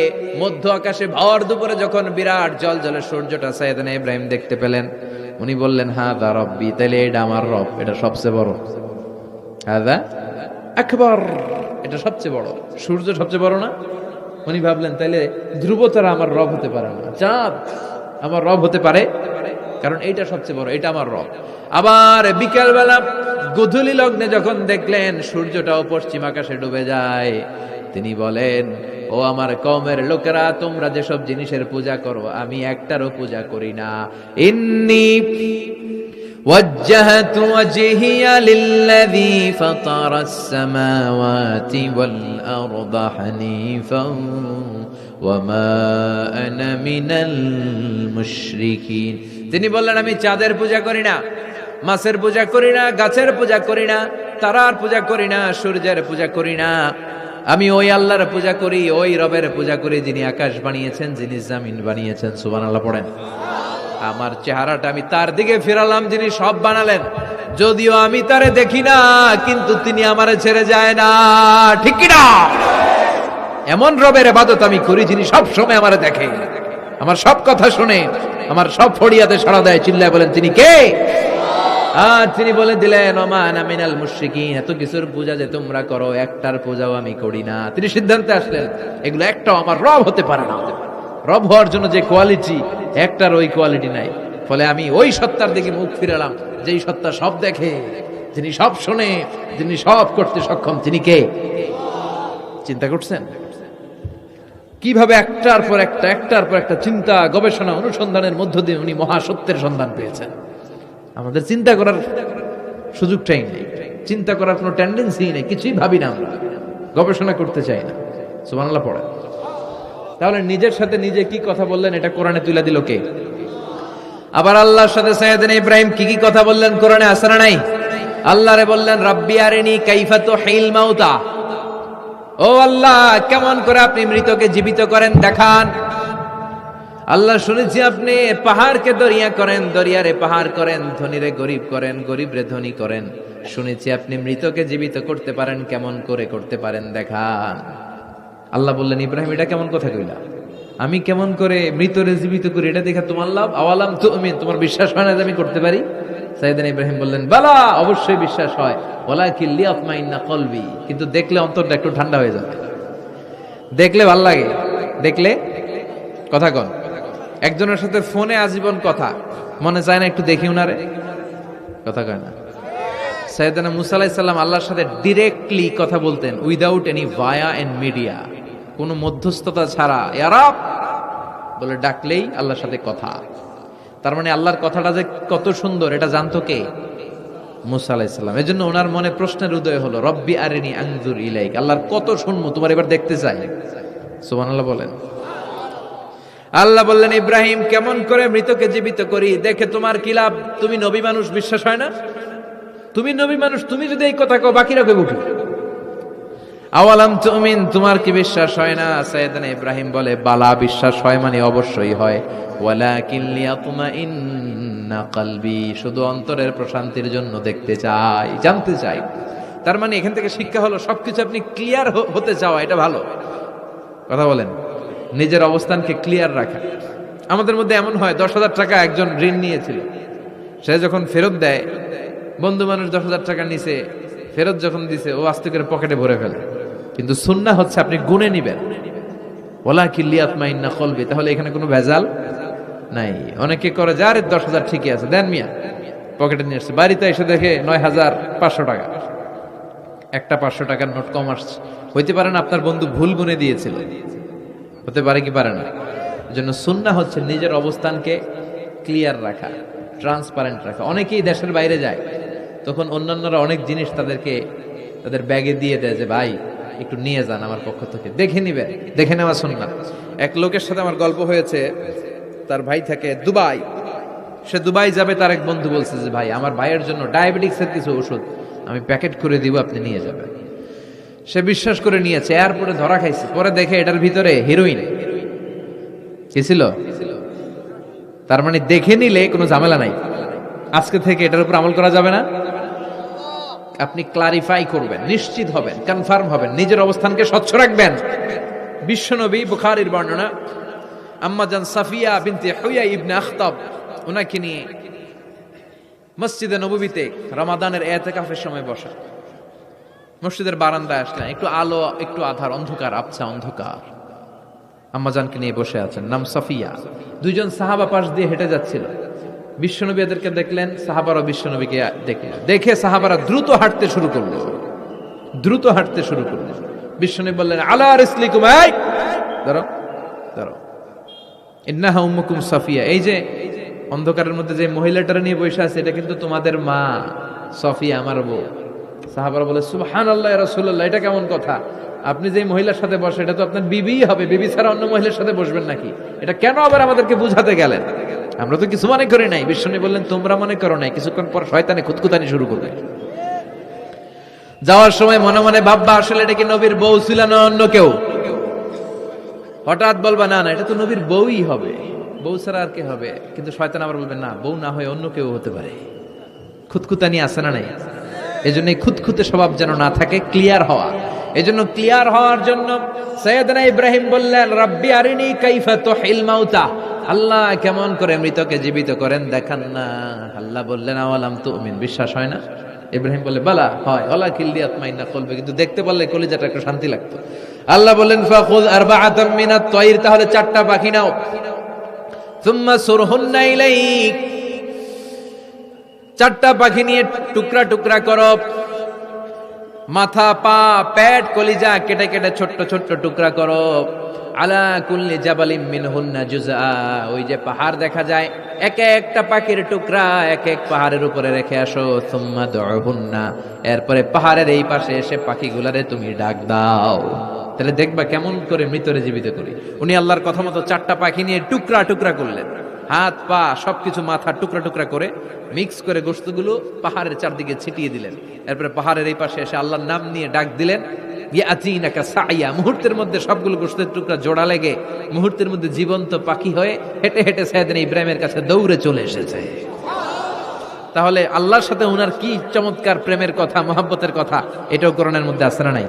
মধ্য আকাশে ভর দুপুরে যখন বিরাট জল জ্বলে সূর্যটা সাইয়েদনা ইব্রাহিম দেখতে পেলেন, উনি বললেন হাযা রাব্বি, তাইলে এটা আমার রব, এটা সবচেয়ে বড়। হাযা আকবার, এটা সবচেয়ে বড়। সূর্য সবচেয়ে বড় না? উনি ভাবলেন তাইলে ধ্রুব তারা আমার রব হতে পারে না, চাঁদ আমার রব হতে পারে, কারণ এইটা সবচেয়ে বড়, এটা আমার রব। আবার বিকেলবেলা গোধূলি লগ্নে যখন দেখলেন সূর্যটাও পশ্চিম আকাশে ডুবে যায়, তিনি বলেন, ও আমার কওমের লোকেরা, তোমরা যেসব জিনিসের পূজা করো আমি একটারও পূজা করি না। ইন্নী وجهت وجهي للذي فطر السماوات والأرض حنيفا وما أنا من المشركين। তিনি বললেন আমি চাঁদের পূজা করি না, মাছের পূজা করি না, গাছের পূজা করি না, তারার পূজা করি না, সূর্যের পূজা করি না, আমি ওই আল্লাহর পূজা করি, ওই রবের পূজা করি যিনি আকাশ বানিয়েছেন, যিনি জমিন বানিয়েছেন। সুবহানাল্লাহ পড়েন। আমার চেহারাটা আমি তার দিকে ফিরালাম যিনি সব বানালেন, যদিও আমি তারে দেখি না, কিন্তু তিনি আমারে ছেড়ে যায় না, ঠিক কি না? এমন রবের ইবাদত আমি করি যিনি সব সময় আমারে দেখে, আমার সব কথা শুনে, আমার সব ফড়িয়াতে সাড়া দেয়। চিল্লায় বলেন তিনি কে? আর তিনি বলে দিলেন, ওমা আনা মিনাল মুশরিকিন, এত কিছুর পূজা যে তোমরা করো একটার পূজাও আমি করি না। তিনি সিদ্ধান্তে আসলেন এগুলো একটাও আমার রব হতে পারে না। রব হওয়ার জন্য যে কোয়ালিটি, একটার ওই কোয়ালিটি নাই। ফলে আমি ওই সত্তার দিকে মুখ ফিরালাম যেই সত্তা সব দেখে, যিনি সব শোনে, যিনি সব করতে সক্ষম। তিনি কে? চিন্তা করছেন কিভাবে একটার পর একটা চিন্তা, গবেষণা, অনুসন্ধানের মধ্য দিয়ে উনি মহাসত্যের সন্ধান পেয়েছেন। আমাদের চিন্তা করার সুযোগটাই নেই, চিন্তা করার কোনো টেন্ডেন্সি নেই, কিছুই ভাবি না, আমরা গবেষণা করতে চাই না। সুবহানাল্লাহ পড়ে। তাহলে নিজের সাথে নিজে কি কথা বললেন এটা কোরআনে তুলে দিল কে? আবার আল্লাহর সাথে সাইয়েদনা ইব্রাহিম কি কি কথা বললেন কোরআনে আছে না নাই? আল্লাহরে বললেন, রাব্বি আরিনি কাইফা তুহিল মাউতা, ও আল্লাহ কেমন করে আপনি মৃতকে জীবিত করেন দেখান। আল্লাহ শুনেছি আপনি পাহাড়কে দরিয়া করেন, দরিয়ারে পাহাড় করেন, ধনীরে গরিব করেন, গরিবরে ধনী করেন। শুনেছি আপনি মৃতকে জীবিত করতে পারেন, কেমন করে করতে পারেন দেখান। আল্লাহ বললেন, ইব্রাহিম এটা কেমন কথা কইলা? আমি কেমন করে মৃতরে জীবিত করি এটা দেখা তোমার লাভ? আওয়ালাম তুমিন, তোমার বিশ্বাস হয় না যে আমি করতে পারি? সাইয়েদনা ইব্রাহিম বললেন, বালা, অবশ্যই বিশ্বাস হয়, ওয়ালাকিন লিয়াতমাইন্না কলবি, কিন্তু দেখলে অন্তরটা একটু ঠান্ডা হয়ে যাবে, দেখলে ভাল লাগে, দেখলে কথা কন। একজনের সাথে ফোনে আজীবন কথা, মনে চায় না একটু দেখি উনারে? কথা কয় না। সাইয়েদনা মুসা আলাইহিস সালাম আল্লাহর সাথে ডিরেক্টলি কথা বলতেন, without any via and media, কোনো মধ্যস্থতা ছাড়া। ইয়া রাব বলে ডাকলেই আল্লাহর সাথে কথা। তার মানে আল্লাহর কথাটা যে কত সুন্দর এটা জানতো কে? মুসা আলাইহিস সালাম। এজন্য ওনার মনে প্রশ্নের উদয় হলো, রব্বি আরিনি আনজুর ইলাইক, আল্লাহর কত শুনবো, তোমার এবার দেখতে চাই। সুবহানাল্লাহ বলেন। আল্লাহ বললেন, ইব্রাহিম কেমন করে মৃতকে জীবিত করি, দেখে তোমার কি লাভ? তুমি নবী মানুষ, বিশ্বাস হয় না? তুমি নবী মানুষ, তুমি যদি এই কথা কও বাকিরা কইব কি? আওয়ালাম তুমিন, তোমার কি বিশ্বাস হয় না? সাইয়েদনা ইব্রাহিম বলে, বালা, বিশ্বাস হয় মানে অবশ্যই হয়, ওয়ালাকিন লিয়াতমাইন্না কলবি, শুধু অন্তরের প্রশান্তির জন্য দেখতে চাই, জানতে চাই। তার মানে এখান থেকে শিক্ষা হলো সবকিছু আপনি ক্লিয়ার হতে চাওয়া, এটা ভালো কথা বলেন। নিজের অবস্থানকে ক্লিয়ার রাখা। আমাদের মধ্যে এমন হয়, 10,000 টাকা একজন ঋণ নিয়েছিল, সে যখন ফেরত দেয়, বন্ধু মানুষ 10,000 টাকা নিছে, ফেরত যখন দিছে ও আস্তে করে পকেটে ভরে ফেলে। কিন্তু সুন্নাহ হচ্ছে আপনি গুনে নিবেন, ওয়ালাকিন লিয়াতমাইন্না কলবি, তাহলে এখানে কোনো ভেজাল নাই। অনেকে করে যার 10,000 ঠিকই আছে, দেন মিয়া, পকেটে নিয়ে আসছে, বাড়িতে এসে দেখে 9,500 টাকা, একটা 500 টাকার নোট কম আসছে। হইতে পারে না আপনার বন্ধু ভুল গুনে দিয়েছিল, হতে পারে কি পারে না? এজন্য সুন্নাহ হচ্ছে নিজের অবস্থানকে ক্লিয়ার রাখা, ট্রান্সপারেন্ট রাখা। অনেকেই দেশের বাইরে যায়, তখন অন্যান্যরা অনেক জিনিস তাদের ব্যাগে দিয়ে দেয় যে ভাই একটু নিয়ে যান আমার পক্ষ থেকে, দেখে নিবেন, দেখে নেওয়া সুন্নাহ। এক লোকের সাথে আমার গল্প হয়েছে, তার ভাই থাকে দুবাই, সে দুবাই যাবে, তার এক বন্ধু বলছে যে ভাই আমার ভাইয়ের জন্য ডায়াবেটিক্সের কিছু ওষুধ আমি প্যাকেট করে দিব, আপনি নিয়ে যাবেন। সে বিশ্বাস করে নিয়েছে, এয়ারপোর্টে ধরা খাইছে, পরে দেখে এটার ভিতরে হিরোইন কি ছিল। তার মানে দেখে নিলে কোনো ঝামেলা নাই, আজকে থেকে এটার উপর আমল করা যাবে না। আপনি ক্লারিফাই করবেন, নিশ্চিত হবেন, কনফার্ম হবেন, নিজের অবস্থানকে স্বচ্ছ রাখবেন। বিশ্বনবী, বুখারীর বর্ণনা, আম্মা জান সাফিয়া বিনতে হুয়াই ইবনে আখতাব, ওনাকে নিয়ে মসজিদে নববীতে রমাদানের ইতিকাফের সময় বসা, মসজিদের বারান্দায় আসলেন, একটু আলো, একটু আধার, অন্ধকার, আবছা অন্ধকার। আম্মাজানকে নিয়ে বসে আছেন, নাম সাফিয়া। দুইজন সাহাবা পাশ দিয়ে হেঁটে যাচ্ছিল। বিশ্বনবী এদেরকে দেখলেন, সাহাবারাও বিশ্বনবীকে দেখলেন। দেখে সাহাবারা দ্রুত হাঁটতে শুরু করলো। বিশ্বনবী বললেন, আলা রিসলিকুম, এই দাঁড়াও দাঁড়াও, ইন্নাহা উম্মুকুম সাফিয়া। এই যে অন্ধকারের মধ্যে যে মহিলাটার নিয়ে বসে আছে, এটা কিন্তু তোমাদের মা সাফিয়া, আমার বউ। সাহাবারা বলে, সুবহানাল্লাহ ইয়া রাসূলুল্লাহ, এটা কেমন কথা? আপনি যে মহিলার সাথে বসে, এটা তো আপনার বিবি হবে, বিবি ছাড়া অন্য মহিলার সাথে বসবেন নাকি? এটা কেন আবার আমাদেরকে বুঝাতে গেলেন? আমরা তো কিছু মনে করি নাই। বিশ্বনবী বললেন, তোমরা মনে করো নাই, কিছুক্ষণ পর শয়তানে খুঁতখুতানি শুরু করবে। যাওয়ার সময় মনে মনে ভাববা, আসলে এটা কি নবীর বউ ছিল না অন্য কেউ? হঠাৎ বলবা, না না, এটা তো নবীর বউই হবে, বউ ছাড়া আর কে হবে? কিন্তু শয়তান আবার বলবে, না, বউ না হয়ে অন্য কেউ হতে পারে। খুঁতখুতানি আছে না নাই? এজন্য খুঁতখুতে স্বভাব যেন না থাকে, ক্লিয়ার হওয়া। এজন্য ক্লিয়ার হওয়ার জন্য সাইয়েদনা ইব্রাহিম বললেন, রাব্বি আরিনি কাইফা তুহিল মাউতা, আল্লাহ কেমন করে মৃতকে জীবিত করেন দেখান না। আল্লাহ বললেন, আওয়ালাম তুমিন, বিশ্বাস হয় না? ইব্রাহিম বলে, বালা হয়, ওয়ালাকিন লিয়াতমাইন্না কলবি, কিন্তু দেখতে পারলে কলিজাটা একটু শান্তি লাগতো। আল্লাহ বললেন, ফাখুয আরবাআতাম মিনাত তায়র, তাহলে 4টা পাখি নাও, সুম্মা সুরহুন্না ইলাইক, 4টা পাখি নিয়ে টুকরা টুকরা করো, মাথা, পা, পেট, কলিজা কেটে কেটে ছোট্ট ছোট্ট টুকরা করো। আলা কুল্লি জাবালিম মিনহুন্না জুজআ, ওই যে পাহাড় দেখা যায়, এক একটা পাখির টুকরা এক এক পাহাড়ের উপরে রেখে আসো। সুম্মা দুহুন্না, এরপরে পাহাড়ের এই পাশে এসে পাখিগুলারে তুমি ডাক দাও, তাহলে দেখবা কেমন করে মৃতরে জীবিত করি। উনি আল্লাহর কথা মতো 4টা পাখি নিয়ে টুকরা টুকরা করলেন, হাত পা সবকিছু, মাথা টুকরা টুকরা করে মিক্স করে গোশতগুলো পাহাড়ের চারদিকে ছিটিয়ে দিলেন। এরপরে পাহাড়ের এই পাশে এসে আল্লাহর নাম নিয়ে ডাক দিলেন, ইয়াতিনাকা সাইয়া, মুহূর্তের মধ্যে সবগুলো গোশতের টুকরা জোড়া লেগে মুহূর্তের মধ্যে জীবন্ত পাখি হয়ে হেঁটে হেঁটে সাইয়েদনা ইব্রাহিমের কাছে দৌড়ে চলে এসেছে। তাহলে আল্লাহর সাথে উনার কি চমৎকার প্রেমের কথা, মহব্বতের কথা, এটাও কোরআনের মধ্যে আছে না নাই?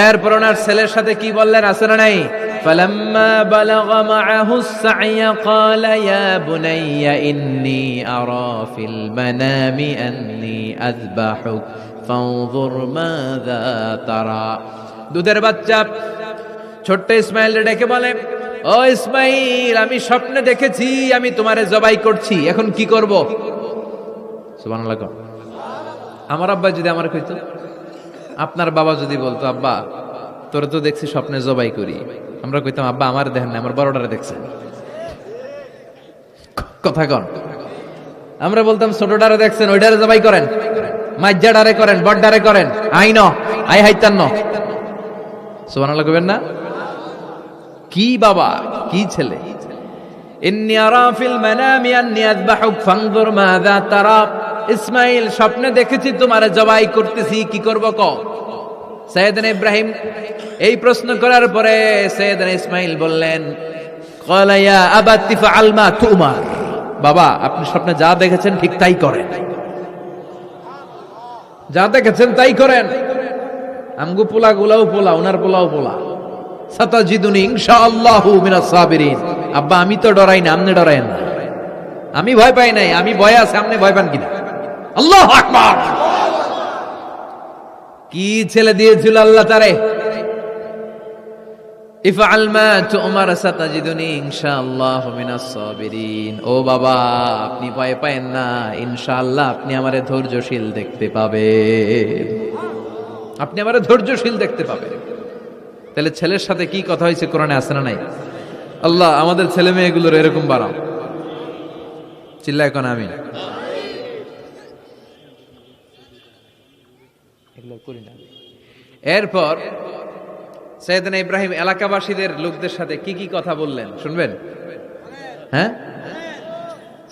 এরপর ওনার ছেলের সাথে কি বললেন, আছে না নাই? ফালাম্মা বালাগা মাআহুস সা'য়া ক্বালা ইয়া বুনাইয়া ইন্নী আরা ফিল মানামি আন্নী আযবাহুক ফানজুর মাযা তারা। দুধের বাচ্চা ছোট্ট ইসমাইল ডেকে বলে, ও ইসমাইল, আমি স্বপ্নে দেখেছি আমি তোমারে জবাই করছি, এখন কি করব? সুবহানাল্লাহ। আমার আব্বা যদি আমার কইতো, আপনার বাবা যদি বলতো, আব্বা তোরে তো দেখছি স্বপ্নে জবাই করি, আমরা কইতাম, আব্বা আমার দেখেন না, আমার বড়টারে দেখছেন। কথা কন। আমরা বলতাম, ছোটটারে দেখছেন, ওইটারে জবাই করেন, মাইজ্জাডারে করেন, বড়ডারে করেন, আইন আই হাইতান্ন। সুবহানাল্লাহ কইবেন না? কি বাবা, কি ছেলে। ইন্নী আরা ফিল মানামি আন্নী আযবাহুক ফানজুর মাযা তারা। ইসমাইল, স্বপ্নে দেখেছি তোমারে জবাই করতেছি, কি করব কও? সাইয়েদনা ইব্রাহিম এই প্রশ্ন করার পরে সাইয়েদনা ইসমাইল বললেন, ক্বালা ইয়া আবাতি ফাআল মা তুমার, বাবা আপনি স্বপ্নে যা দেখেছেন ঠিক তাই করেন, যা দেখেছেন তাই করেন। আমগো পোলা গুলাও পোলা, ওনার পোলাও পোলা। সাতাজিদুনি ইনশাআল্লাহু মিনাস সাবিরিন। আব্বা আমি তো ডরাই না, আপনি ডরায়েন না। আমি ভয় পাই নাই, আমি ভয় আছে, আপনি ভয় পান কিনা? আল্লাহু আকবার। কি ছেলে দিয়েছিল আল্লাহ তারে। ইফআল মা তুমার সাতাজিদুনি ইনশাআল্লাহু মিনাস সাবিরিন। ও বাবা, আপনি ভয় পায়েন না, ইনশাআল্লাহ আপনি আমারে ধৈর্যশীল দেখতে পাবেন, আপনি আমারে ধৈর্যশীল দেখতে পাবেন। তাহলে ছেলের সাথে কি কথা হয়েছে কোরআনে আছে না নাই? আল্লাহ আমাদের ছেলে মেয়েগুলোর এরকম বানাও। চিল্লায় কোন আমিন। এরপর সাইয়েদনা ইব্রাহিম এলাকাবাসীদের লোকদের সাথে কি কি কথা বললেন শুনবেন? হ্যাঁ,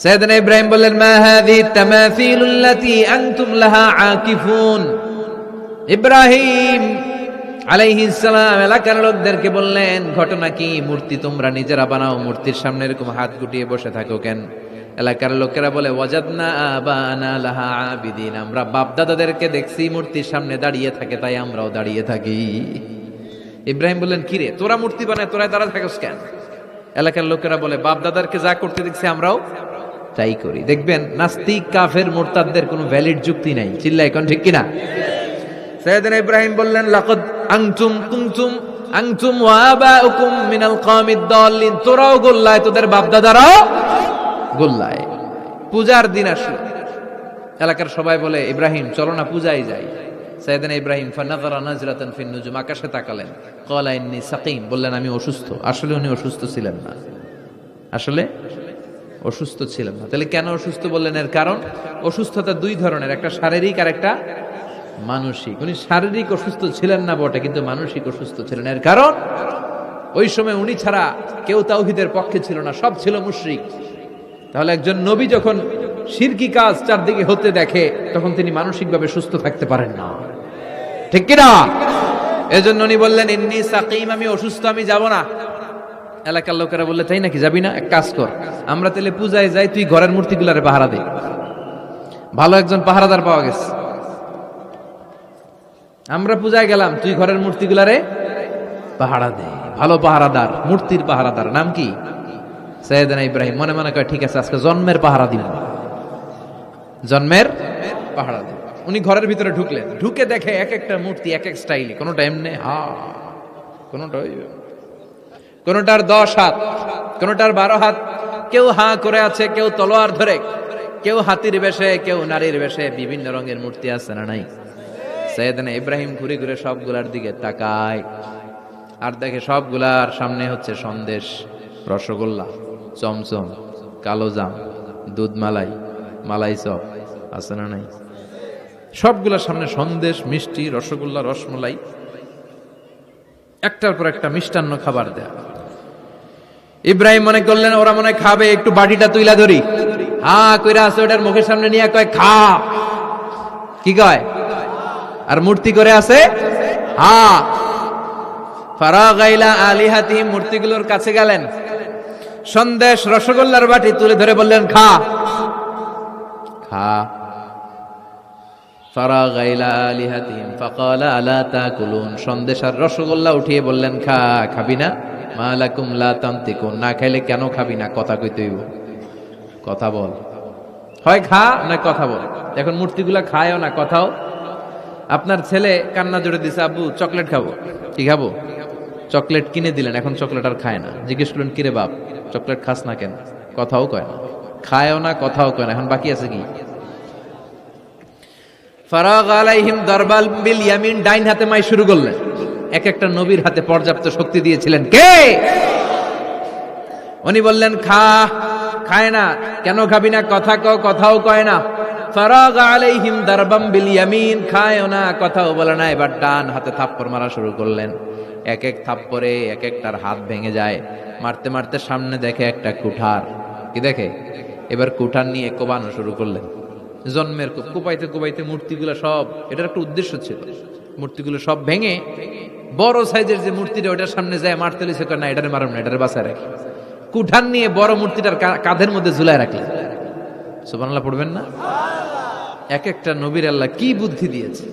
সাইয়েদনা ইব্রাহিম বললেন, মা হাযিহি তামাসিলুল্লাতী আনতুম লাহা আকিফুন। ইব্রাহিম আলাইহিস সালাম এলাকার লোকদেরকে বললেন, ঘটনা কি? মূর্তি তোমরা নিজেরা বানাও, মূর্তির সামনে এরকম হাত গুটিয়ে বসে থাকো কেন? এলাকার লোকেরা বলে, ওয়াজাদনা আবানা লাহা আবিদিন, আমরা বাপ দাদাদেরকে দেখছি মূর্তির সামনে দাঁড়িয়ে থাকে, তাই আমরাও দাঁড়িয়ে থাকি। ইব্রাহিম বললেন, কিরে তোরা মূর্তি বানায়, তোরা দাঁড়া থাকস কেন? এলাকার লোকেরা বলে, বাপ দাদারকে যা করতে দেখছি আমরাও তাই করি। দেখবেন নাস্তিক কাফের মুরতাদদের কোনো ভ্যালিড যুক্তি নাই। চিল্লা এখন ঠিক কিনা? সাইয়েদনা ইব্রাহিম বললেন, লাকাদ আনতুম কুনতুম আনতুম ওয়া আবাউকুম মিনাল কওমিদ দাল্লিন, তোরাও গোল্লায়, তোদের বাপ দাদারাও গোল্লায়। পূজার দিন আসলো, এলাকার সবাই বলে ইব্রাহিম চলো না পূজায় যাই। সাইয়েদনা ইব্রাহিম ফানাযারা নাজরাতান ফিন নুজুম, আকাশে তাকালেন, ক্বালা ইন্নী সাকিম, বললেন আমি অসুস্থ। আসলে উনি অসুস্থ ছিলেন না, আসলে অসুস্থ ছিলেন না। তাহলে কেন অসুস্থ বললেন? এর কারণ অসুস্থতা দুই ধরনের, একটা শারীরিক আর একটা মানসিক। উনি শারীরিক অসুস্থ ছিলেন না বটে, কিন্তু মানসিক অসুস্থ ছিলেন। এর কারণ ওই সময় উনি ছাড়া কেউ তাওহীদের পক্ষে ছিল না, সব ছিল মুশরিক। তাহলে একজন নবী যখন শিরকি কাজ চারদিকে হতে দেখে, তখন তিনি মানসিকভাবে সুস্থ থাকতে পারেন না, ঠিক কিনা? এজন্য উনি বললেন ইন্নী সাকিম, আমি অসুস্থ, আমি যাব না। এলাকার লোকেরা বললে তাই নাকি, যাবি না? এক কাজ কর, আমরা তাহলে পূজায় যাই, তুই ঘরের মূর্তিগুলারে পাহারা দে। ভালো একজন পাহারাদার পাওয়া গেছে, আমরা পূজায় গেলাম, তুই ঘরের মূর্তিগুলারে পাহারা দে। ভালো পাহারাদার, মূর্তির পাহারাদার, নাম কি? সাইয়েদনা ইব্রাহিম মনে মনে কয় ঠিক আছে, আজকে জন্মের পাহারা দিব, জন্মের পাহারা দিব। উনি ঘরের ভিতরে ঢুকলেন, ঢুকে দেখে এক একটা মূর্তি এক এক স্টাইলে, কোনোটা এমনি কোনোটার 10 হাত, কোনোটার 12 হাত, কেউ করে আছে, কেউ তলোয়ার ধরে, কেউ হাতির বেশে, কেউ নারীর বেশে, বিভিন্ন রঙের মূর্তি আছে না নাই? সাইয়েদনা ইব্রাহিম ঘুরে ঘুরে সবগুলার দিকে তাকায়, আর দেখে সবগুলার সামনে হচ্ছে সন্দেশ, রসগোল্লা, চমচম, কালোজাম, দুধ মালাই, মালাই চপ আছে না নাই? সবগুলার সামনে সন্দেশ, মিষ্টি, রসগোল্লা, রসমলাই, একটার পর একটা মিষ্টান্ন খাবার দেয়া। ইব্রাহিম মনে করলেন ওরা মনে খাবে, একটু বাটিটা তুইলা ধরি। কইরা আছে, ওটার মুখের সামনে নিয়ে কয় খা। কি কয়? আর মূর্তি করে আছে ফারাগা ইলা আলিহাতিহিম, মূর্তিগুলোর কাছে গেলেন, সন্দেশ রসগোল্লার বাটি তুলে ধরে বললেন খা। ফারাগা ইলা আলিহাতিহিম ফাকালা আলা তাকুলুন, সন্দেশ আর রসগোল্লা উঠিয়ে বললেন খাবি না? মা লাকুম লা তানতিকুন, না খাইলে কেন খাবি না? কথা কইতে হইব, কথা বল, হয় খা না কথা বল। এখন মূর্তিগুলা খায়ও না, কথাও। আপনার ছেলে কান্না জোরে দিছে, আব্বু চকলেট খাবো। কি খাবো? চকলেট কিনে দিলেন, এখন চকলেট আর খায় না। জিজ্ঞেস করলেন কিরে বাপ, চকলেট খাস না কেন? কথাও কয় না, খায়ও না, কথাও কয় না। এখন বাকি আছে কি? ফারাগ আলাইহিম দারবাল বিল ইয়ামিন, ডাইন হাতে মাই শুরু করলেন। এক একটা নবীর হাতে পর্যাপ্ত শক্তি দিয়েছিলেন কে? উনি বললেন খায় না। কেন খাবি না? কথা কও, কথাও কয় না। ফারাগ আলাইহিম দারবাম বিল ইয়ামিন, খায়ও না, কথাও বলে না। এবার ডান হাতে থাপ্পড় মারা শুরু করলেন। এক এক থাপ্পড়ে এক একটার হাত ভেঙে যায়। মারতে মারতে সামনে দেখে একটা কুঠার। কি দেখে? এবার কুঠার নিয়ে কোবানো শুরু করলেন। জন্মের কোপাইতে কোপাইতে মূর্তিগুলো সব, এটার একটা উদ্দেশ্য ছিল, মূর্তিগুলো সব ভেঙে বড় সাইজের যে মূর্তিটা, ওটার সামনে যায় মারতে লিছে, না এটারে মারুম না, এটারে বাঁচায় রাখি। কুঠার নিয়ে বড় মূর্তিটার কাঁধের মধ্যে ঝুলায় রাখলেন। সুবহানাল্লাহ পড়বেন না? এক একটা নবীর আল্লাহ কি বুদ্ধি দিয়েছে।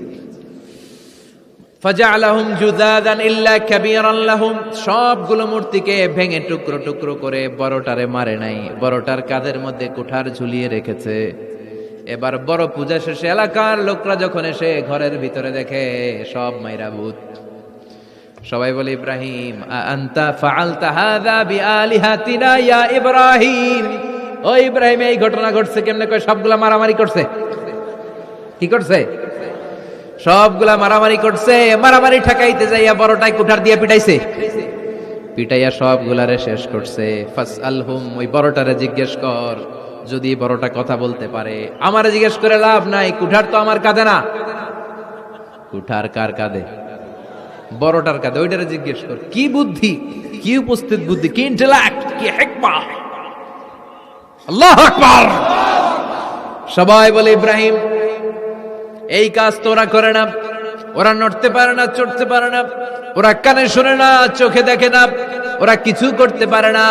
ফাজআলাহুম জুদাদান ইল্লা কাবীরান লাহুম, সবগুলো মূর্তিকে ভেঙে টুকরো টুকরো করে বড়টারে মারে নাই, বড়টার কাঁধের মধ্যে কুঠার ঝুলিয়ে রেখেছে। এবার বড় পূজা শেষে এলাকার লোকরা যখন এসে ঘরের ভিতরে দেখে সব মাইরা ভূত। সবাই বলে ইব্রাহিম আনতা ফাআলতা হাযা বিআলিহাতিনা ইয়া ইব্রাহিম, ও ইব্রাহিম এই ঘটনা ঘটছে কেমনে? কয় সবগুলা মারামারি করছে। কি করছে? সবগুলা মারামারি করছে। মারামারি ঠেকাইতে যাইয়া বড়টাই কুঠার দিয়ে পিটাইছে, পিটাইয়া সবগুলারে শেষ করছে। ফাসআলহুম, ওই বড়টারে জিজ্ঞেস কর, যদি বড়টা কথা বলতে পারে। আমারে জিজ্ঞেস করে লাভ নাই, কুঠার তো আমার কাঁধে না। কুঠার কার কাঁধে? বড়টার কাঁধে। ওইটারে জিজ্ঞেস কর। কি বুদ্ধি, কি উপস্থিত বুদ্ধি, কি ইন্টেলেক্ট, কি হিকমা! আল্লাহু আকবার! সবাই বলে ইব্রাহিম এই কাজ তোরা করে না। ওরা নড়তে পারে না, চড়তে পারে না, ওরা কানে শুনে না, চোখে দেখে না, ওরা কিছু করতে পারে না।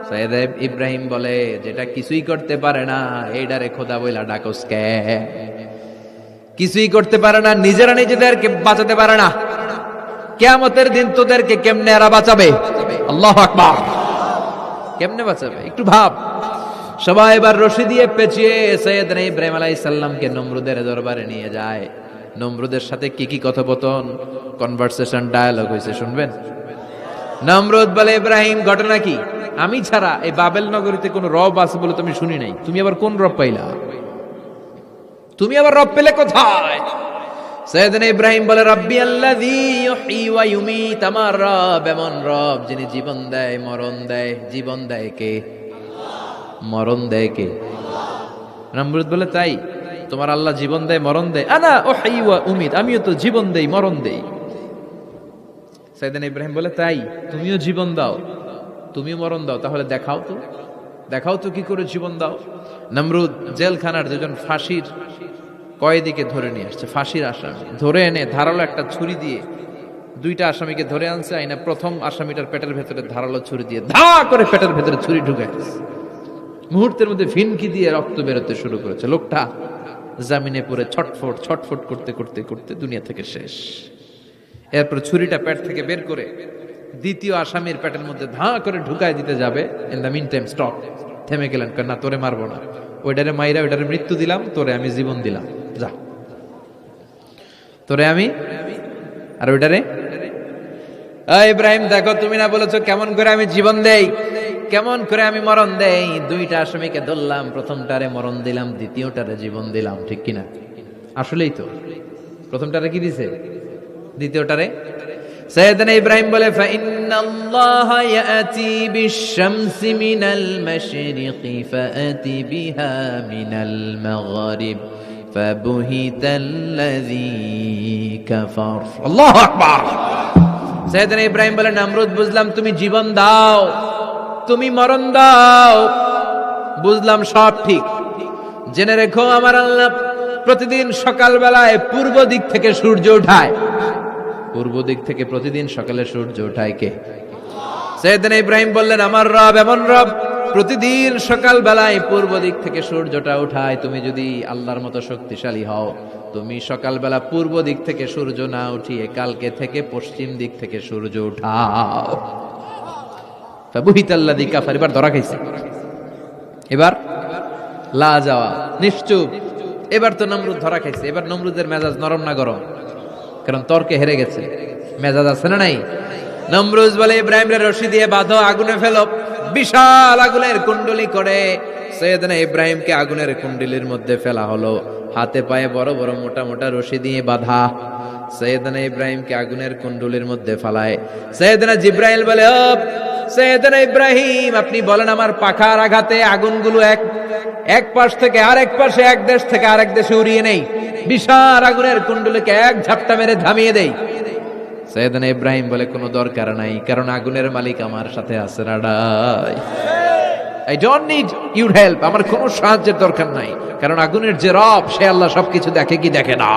সাইয়েদ ইব্রাহিম বলে যেটা কিছুই করতে পারে না, এইটারে খোদা বইলা ডাকস কে? কিছুই করতে পারে না, নিজেরা নিজেদেরকে বাঁচাতে পারে না, কিয়ামতের দিন তোদেরকে কেমনে এরা বাঁচাবে? আল্লাহু আকবার! কেমনে বাঁচাবে একটু ভাব। সবাই এবার রশি দিয়ে পেঁচিয়ে সাইয়েদনা ইব্রাহিম আলাইহিস সালামকে নমরুদের দরবারে নিয়ে যায়। নমরুদের সাথে কি কি কথোপকথন, কনভারসেশন, ডায়ালগ হয়েছে শুনবেন। নমরুদ বলে, ইব্রাহিম ঘটনা কি? আমি ছাড়া এই বাবেল নগরীতে কোন রব আছে বলে তুমি শুনি নাই। তুমি আবার কোন রব পাইলা? তুমি আবার রব পেলে কোথায়? সাইয়েদনা ইব্রাহিম বলে, রাব্বি আল্লাযী ইউহয়ী ওয়া ইউমীত, আমার রব এমন রব যিনি জীবন দেয় মরণ দেয়। জীবন দেয় কে? মরণ দেয় কে? নমরুদ বলে, তাই তোমার আল্লাহ জীবন দেয় মরণ দেয়? আনা উহয়ী ওয়া উমীত, আমিও তো জীবন দেই মরণ দেই। সাইয়েদনা ইব্রাহিম বলে, তাই তুমিও জীবন দাও তুমিও মরণ দাও, তাহলে দেখাও তো কি করে জীবন দাও। নমরুদ জেলখানার দুজন ফাঁসির কয়েদিকে ধরে নিয়ে আসছে, ফাঁসির আসামি ধরে এনে ধারালো একটা ছুরি দিয়ে দুইটা আসামিকে ধরে আনছে। আইনা প্রথম আসামিটার পেটের ভেতরে ধারালো ছুরি দিয়ে ধা করে পেটের ভেতরে ছুরি ঢুকাইছে। মুহূর্তের মধ্যে ফিনকি দিয়ে রক্ত বেরোতে শুরু করেছে। লোকটা জামিনে পড়ে ছটফট করতে করতে করতে দুনিয়া থেকে শেষ। এরপর ছুরিটা পেট থেকে বের করে দ্বিতীয় আসামির পেটের মধ্যে ধা করে ঢুকায় দিতে যাবে। In the meantime stop, থেমে গেলেন, না তোরে মারবো না, ওইটারে মাইরা ওইটারে মৃত্যু দিলাম, তোরে আমি জীবন দিলাম, যা তোরে আমি আর ওইটারে। ইব্রাহিম দেখো, তুমি না বলেছো কেমন করে আমি জীবন দেই, কেমন করে আমি মরণ দেই। দুইটা আসামিকে ধরলাম, প্রথমটারে মরণ দিলাম, দ্বিতীয়টারে জীবন দিলাম, ঠিক কিনা? আসলেই তো প্রথমটারে কি দিছে, দ্বিতীয়টারে। সাইয়েদনা ইব্রাহিম বলে, ফাইন্নাল্লাহা ইয়াতি বিশ-শামসি মিনাল মাশরিকি ফাআতি বিহা মিনাল মাগরিব ফাবুহিতাল্লাযী কাফার। আল্লাহু আকবার। সাইয়েদনা ইব্রাহিম বলে, নমরুদ বুঝলাম তুমি জীবন দাও, তুমি মরণ দাও, বুঝলাম সব ঠিক। জেনে রেখো আমার আল্লাহ প্রতিদিন সকালবেলায় পূর্ব দিক থেকে সূর্য ওঠায়। পূর্ব দিক থেকে প্রতিদিন সকালে সূর্য ওঠায় কে? সাইয়েদনা ইব্রাহিম বললেন, আমার রব এমন রব প্রতিদিন সকাল বেলায় পূর্ব দিক থেকে সূর্যটা ওঠায়। তুমি যদি আল্লাহর মতো শক্তিশালী হও, তুমি সকালবেলা পূর্ব দিক থেকে সূর্য না উঠিয়ে কালকে থেকে পশ্চিম দিক থেকে সূর্য উঠাও। ফাবুহিতাল্লাযী কাফার। এবার ধরা খাইছে, এবার লা যাওয়া নিশ্চুপ। এবার তো নমরুদ ধরা খাইছে। এবার নমরুদের মেজাজ নরম না গরম? কারণ তর্কে হেরে গেছে, মেজাজ আছে না নাই? নমরুদ বলে, ইব্রাহিমের রশি দিয়ে বাঁধো, আগুনে ফেলো। বিশাল আগুনের কুণ্ডলি করে সাইয়েদনা ইব্রাহিমকে আগুনের কুণ্ডলির মধ্যে ফেলা হলো। হাতে পায়ে বড় বড় মোটা মোটা রশি দিয়ে বাঁধা। সাইয়েদনা ইব্রাহিমকে আগুনের কুণ্ডলির মধ্যে ফালায়। সাইয়েদনা জিব্রাইল বলে, ও সাইয়েদনা ইব্রাহিম, আপনি বলেন আমার পাখার আঘাতে আগুনগুলো এক পাশ থেকে আরেক পাশে, এক দেশ থেকে আরেক দেশে উড়িয়ে নেই, বিশাল আগুনের কুণ্ডলীকে এক ঝাপটা মেরে থামিয়ে দেই। সাইয়েদনা ইব্রাহিম বলে, কোনো দরকার নাই, কারণ আগুনের মালিক আমার সাথে আছে। রাডাই, I don't need your help, আমার কোনো সাহায্যের দরকার নাই, কারণ আগুনের যে রব সে আল্লাহ সবকিছু দেখে কি দেখে না।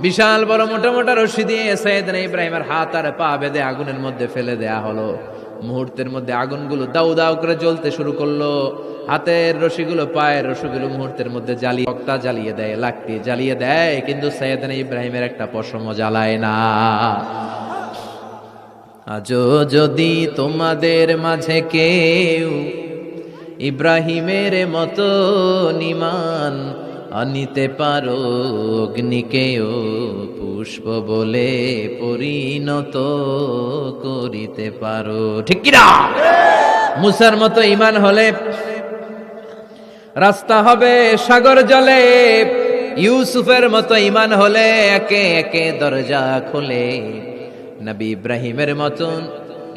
বিশাল বড় মোটা মোটা রশি দিয়ে সাইয়েদনা ইব্রাহিমের হাত আর পা বেঁধে আগুনের মধ্যে ফেলে দেয়া হলো। মুহূর্তের মধ্যে আগুনগুলো দাউ দাউ করে জ্বলতে শুরু করলো। হাতের রশিগুলো পায়ের রশিগুলো মুহূর্তের মধ্যে জ্বালিয়ে, তক্তা জ্বালিয়ে দেয়, লাকড়ি জ্বালিয়ে দেয়, কিন্তু সাইয়েদনা ইব্রাহিমের একটা পশমও জ্বালায় না। আজও যদি তোমাদের মাঝে কেউ ইব্রাহিমের মতো ঈমান আনিতে পারো, অগ্নিকেও পুষ্প বলে পরিণত করিতে পারো, ঠিক কিনা? মুসার মতো ঈমান হলে রাস্তা হবে সাগর জলে, ইউসুফের মতো ঈমান হলে একে একে দরজা খোলে। নবী ইব্রাহিমের মতন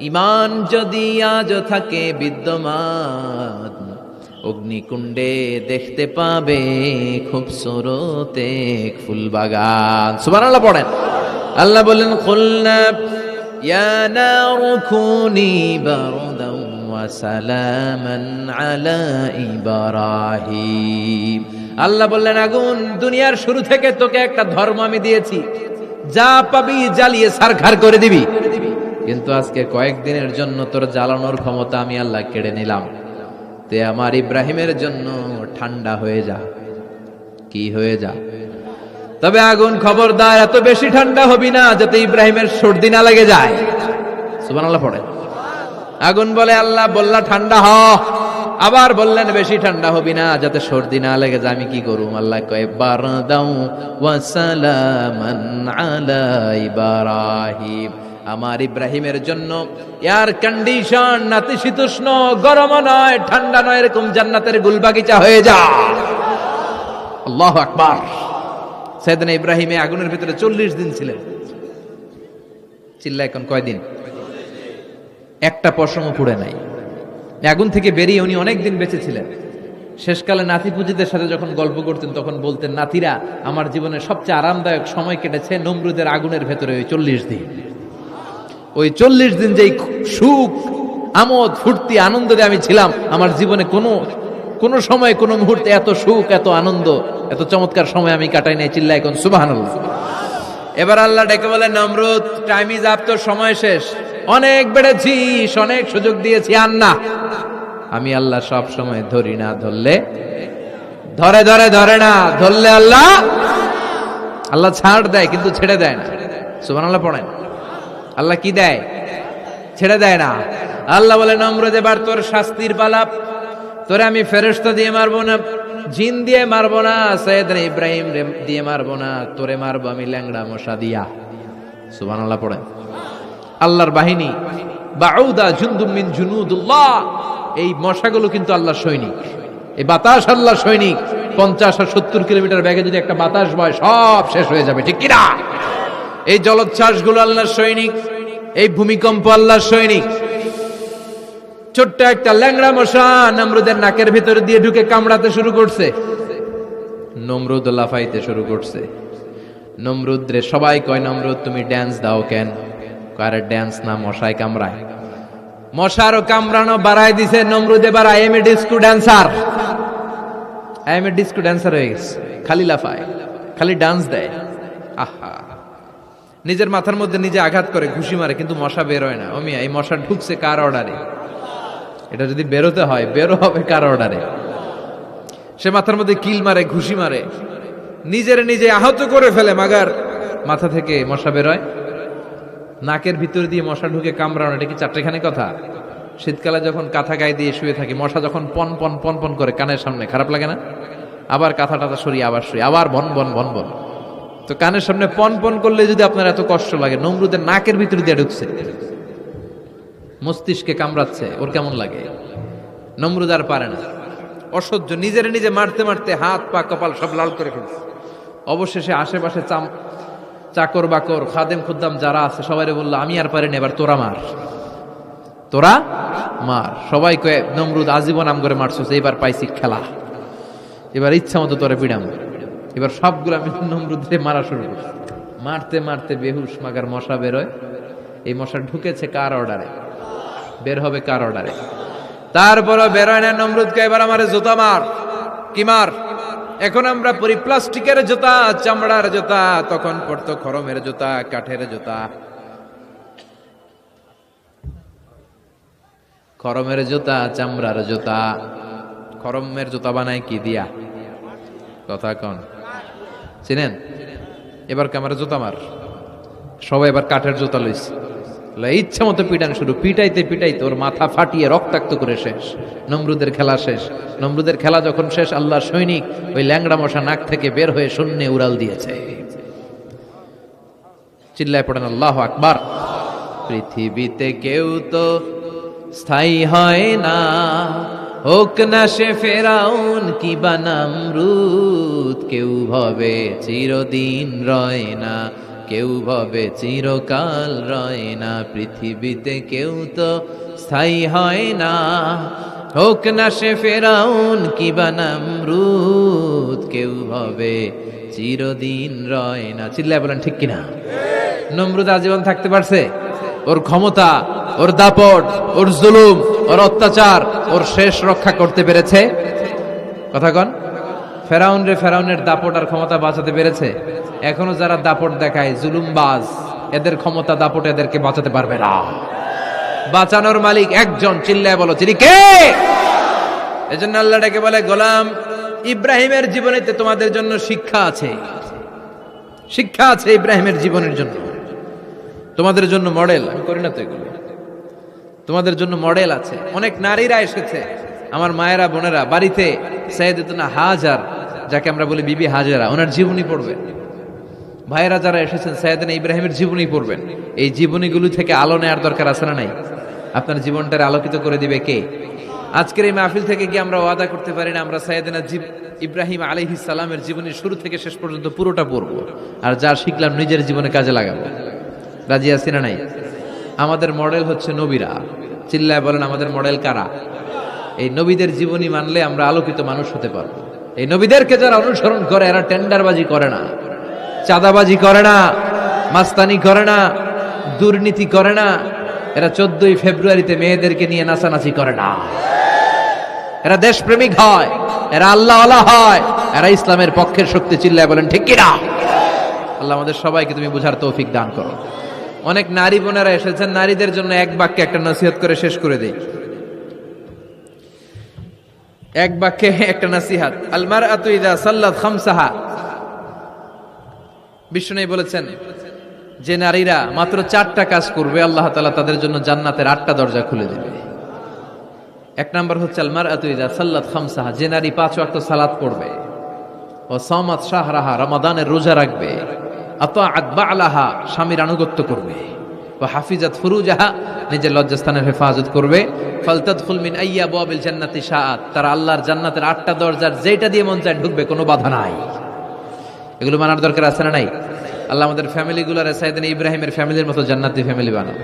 ঈমান যদি আজ থাকে বিদ্যমান, অগ্নিকুণ্ডে দেখতে পাবে খুবসুরত এক ফুলবাগান। সুবহানাল্লাহ পড়েন। আল্লাহ বলেন, কুলনা ইয়া নারু কুনি বারদান ওয়া সালামান আলা ইব্রাহিম। আল্লাহ বললেন, আগুন, দুনিয়ার শুরু থেকে তোকে একটা ধর্ম আমি দিয়েছি, যা পাবি জ্বালিয়ে ছারখার করে দিবি, কিন্তু আজকে কয়েকদিনের জন্য তোর জ্বালানোর ক্ষমতা আমি আল্লাহ কেড়ে নিলাম। তে আমার ইব্রাহিমের জন্য ঠান্ডা হয়ে যা। কি হয়ে যা? তবে আগুন খবরদার এত বেশি ঠান্ডা হবি না যাতে ইব্রাহিমের সর্দি না লেগে যায়। সুবহানাল্লাহ পড়ে। আগুন বলে, আল্লাহ বললা ঠান্ডা হ, আবার বললেন বেশি ঠান্ডা হবি না, যাতে সর্দি না লেগে যায়। আমি কি করুম? আল্লাহ কয় বারদাউ ওয়া সালামান আলা ইব্রাহিম, আমার ইব্রাহিমের জন্য এয়ার কন্ডিশন, নাতিশীতোষ্ণ, গরম নয় ঠান্ডা নয়, এরকম জান্নাতের গুলবাগিচা হয়ে যা। আল্লাহু আকবার। সাইয়েদনা ইব্রাহিম আগুনের ভিতরে 40 দিন ছিলেন। চিল্লা এখন কয়দিন? একটা পশমও পুড়ে নাই। আগুন থেকে বেরিয়ে উনি অনেক দিন বেঁচে ছিলেন। শেষকালে নাতি পুজিদের সাথে যখন গল্প করতেন তখন বলতেন, নাতিরা, আমার জীবনের সবচেয়ে আরামদায়ক সময় কেটেছে নমরুদের আগুনের ভেতরে ওই 40 দিন। ওই 40 দিন যেই সুখ, আমোদ, ফুর্তি, আনন্দে আমি ছিলাম, আমার জীবনে কোনো সময়, কোনো মুহূর্তে এত সুখ, এত আনন্দ, এত চমৎকার সময় আমি কাটাই নাই। চিল্লা এখন সুবহানাল্লাহ। এবার আল্লাহ ডেকে বলে, নমরুদ, টাইম ইজ আপ, তোর সময় শেষ। অনেক বেড়েছিস, অনেক সুযোগ দিয়েছি, আর না। আমি আল্লাহ সব সময় ধরি না, ধরলে ধরে না, ধরলে আল্লাহ ছাড় দেয়, কিন্তু ছেড়ে দেয় না। সুবহানাল্লাহ পড়েন। আল্লাহ কি দেয়? ছেড়ে দেয় না। আল্লাহ বলে, নমরুদ, এবার তোর শাস্তির পালা। তোরে আমি ফেরেশতা দিয়ে মারবো না, জিন দিয়ে মারবো না, সাইয়েদনা ইব্রাহিম দিয়ে মারবো না, তোরে মারবো আমি ল্যাংড়া মশা দিয়া। সুবহানাল্লাহ পড়েন। আল্লাহর বাহিনী, বাউদা জুনদুম মিন জুনুদুল্লাহ, এই মশাগুলো কিন্তু আল্লাহর সৈনিক। এই বাতাস আল্লাহর সৈনিক। 50 আর 70 কিলোমিটার বেগে যদি একটা বাতাস বয়, সব শেষ হয়ে যাবে, ঠিক কিনা? এই জলোচ্ছ্বাসগুলো আল্লাহর সৈনিক, এই ভূমিকম্প আল্লাহর সৈনিক। ছোট্ট একটা ল্যাংড়া মশা নমরুদের নাকের ভিতরে দিয়ে ঢুকে কামড়াতে শুরু করছে। নমরুদ লাফাইতে শুরু করছে। নমরুদ রে সবাই কয়, নমরুদ তুমি ড্যান্স দাও কেন? কারে ড্যান্স না, মশায় কামড়ায়। মশারও কামড়ানো বাড়ায় দিছে নমরুদ। এবার I M A disco dancer, I M A disco dancer হয়ে গেছে। খালি লাফায়, খালি ডান্স দেয়। আহা, নিজের মাথার মধ্যে নিজে আঘাত করে, ঘুষি মারে, কিন্তু মশা বের হয় না। অমিয়া, এই মশা ঢুকছে কার অর্ডারে? এটা যদি বেরোতে হয়, বেরো হবে কার অর্ডারে? সে মাথার মধ্যে কিল মারে, ঘুষি মারে, নিজের নিজে আহত করে ফেলে, মাগার মাথা থেকে মশা বের হয়। নাকের ভিতর দিয়ে মশা ঢুকে কামড়ানো, এটা কি চারটেখানি কথা? শীতকালে যখন কাঁথা গায়ে দিয়ে শুয়ে থাকি, মশা যখন পন পন পন পন করে কানের সামনে, খারাপ লাগে না? আবার কাঁথা টাথা সরিয়ে আবার শুয়ে, আবার বন বন বন বন। তো কানের সামনে পন পন করলে যদি আপনার এত কষ্ট লাগে, নমরুদের নাকের ভিতর দিয়ে ঢুকছে, মস্তিষ্কে কামড়াচ্ছে, ওর কেমন লাগে? নমরুদ আর পারে না, অসহ্য। নিজের নিজে মারতে মারতে হাত পা কপাল সব লাল করে ফেলছে। অবশেষে আশেপাশে চাকর বাকর, খাদেম খুদ্দাম যারা আছে সবাই বললো, আমি আর পারিনি, এবার তোরা মার, তোরা মার। সবাই কয়ে, নমরুদ আজীবন আম করে মারছিস, এইবার পাইছি খেলা, এবার ইচ্ছা মতো তোরে পিড়াম। এবার সবগুলো আমি নমরুদে মারা শুরু করছি। মারতে মারতে বেহুশ, মাগার মশা বেরোয়। এই মশা ঢুকেছে কার অর্ডারে? বের হবে কার অর্ডারে? তারপরও বেরোয় না। নমরুদকে এবার আমার জুতা মার। কি মার? এখন আমরা পরি প্লাস্টিকের জুতা, চামড়ার জুতা, তখন পড়তো খরমের জুতা, কাঠের জুতা। খরমের জুতা, চামড়ার জুতা। খরমের জুতা বানায় কি দিয়া? কথা কন, চিনেন? এবার ক্যামেরা জুতা মার। সবাই এবার কাঠের জুতা লইছে, ইচ্ছা মতো পিটান শুরু। পিটাইতে পিটাইতে ওর মাথা ফাটিয়ে রক্তাক্ত করে শেষ। নমরুদের খেলা শেষ। নমরুদের খেলা যখন শেষ, আল্লাহর সৈনিক ওই ল্যাংড়া মশা নাক থেকে বের হয়ে শূন্যে উড়াল দিয়েছে। চিল্লায় পড়েন আল্লাহু আকবার। পৃথিবীতে কেউ তো স্থায়ী হয় না, হোক না সে ফেরাউন কিবা নমরুদ। কেউ ভাবে চিরদিন রয় না, কেউ ভাবে চিরকাল রয় না। পৃথিবীতে কেউ তো স্থায়ী হয় না, হোক না সে ফেরাউন কিবা নমরুদ। কেউ ভাবে চিরদিন রয় না। চিল্লায় বলেন ঠিক কিনা? নমরুদ আজীবন থাকতে পারছে? ওর ক্ষমতা, ওর দাপট, ওর জুলুম, ওর অত্যাচার, ওর শেষ রক্ষা করতে পেরেছে? কথা কন। ফেরাউনের দাপট আর ক্ষমতা বাঁচাতে পেরেছে? এখনো যারা দাপট দেখায়, জুলুমবাজ, এদের ক্ষমতা দাপট এদেরকে বাঁচাতে পারবে না। বাঁচানোর মালিক একজন। চিল্লায় বলো, তিনি কে? এজন্য আল্লাহ ডেকে বলে, গোলাম ইব্রাহিমের জীবনেতে তোমাদের জন্য শিক্ষা আছে। শিক্ষা আছে ইব্রাহিমের জীবনের জন্য, তোমাদের জন্য মডেল। আমি করি না তো এগুলো। তোমাদের জন্য মডেল আছে। অনেক নারীরা এসেছে, আমার মায়েরা বোনেরা বাড়িতে সাইয়েদাতুনা হাজার, যাকে আমরা বলি বিবি হাজেরা, ওনার জীবনী পড়বেন। ভাইয়েরা যারা এসেছেন সাইয়েদনা ইব্রাহিমের জীবনী পড়বেন। এই জীবনীগুলো থেকে আলো নেওয়ার দরকার আছে না নাই? আপনার জীবনটারে আলোকিত করে দিবে কে? আজকের এই মাহফিল থেকে কি আমরা ওয়াদা করতে পারি না আমরা সাইয়েদনা ইব্রাহিম আলাইহিস সালামের জীবনী শুরু থেকে শেষ পর্যন্ত পুরোটা পড়ব, আর যা শিখলাম নিজের জীবনে কাজে লাগাবো? রাজি আছি না নাই? আমাদের মডেল হচ্ছে নবীরা। চিল্লায় বলেন, আমাদের মডেল কারা? এই নবীদের জীবনী মানলে আমরা আলোকিত মানুষ হতে পারবো। এই নবীদেরকে যারা অনুসরণ করে এরা টেন্ডারবাজি করে না, চাঁদাবাজি করে না, মাস্তানি করে না, দুর্নীতি করে না, এরা 14ই ফেব্রুয়ারিতে মেয়েদেরকে নিয়ে নাচানাচি করে না, এরা দেশপ্রেমিক হয়, এরা আল্লাহওয়ালা হয়, এরা ইসলামের পক্ষের শক্তি। চিল্লায় বলেন ঠিক কিনা? আল্লাহ আমাদের সবাইকে তুমি বুঝার তৌফিক দান করো। অনেক নারী বোনেরা এসেছেন, নারীদের জন্য এক বাক্যে একটা নসিহত করে শেষ করে দেই। এক বাক্যে একটা নসিহত। আল মারআতু ইযা সাল্লাত খামসাহা, বিষ্ণু বলেছেন যে নারীরা মাত্র 4টা কাজ করবে আল্লাহ তাআলা তাদের জন্য জান্নাতের 8টা দরজা খুলে দেবে। এক নাম্বার হচ্ছে আল মারআতু ইযা সাল্লাত খামসাহা, যে নারী 5 ওয়াক্ত সালাত পড়বে, ও সামাত শাহরাহা, রমাদানের রোজা রাখবে, আতাআত বা'লাহা, স্বামীর আনুগত্য করবে, ও হাফিজাত ফুরুজাহা, নিজের লজ্জাস্থানের হেফাজত করবে, ফালতাদখুল মিন আইয়া আবওয়াবিল জান্নাতি শাআত, তারা আল্লাহর জান্নাতের 8টা দরজার যেটা দিয়ে মন চায় ঢুকবে, কোনো বাধা নাই। এগুলো মানার দরকার আছে না নাই? আল্লাহ আমাদের ফ্যামিলিগুলোর সাইয়েদনা ইব্রাহিমের ফ্যামিলির মতো জান্নাতি ফ্যামিলি বানাও।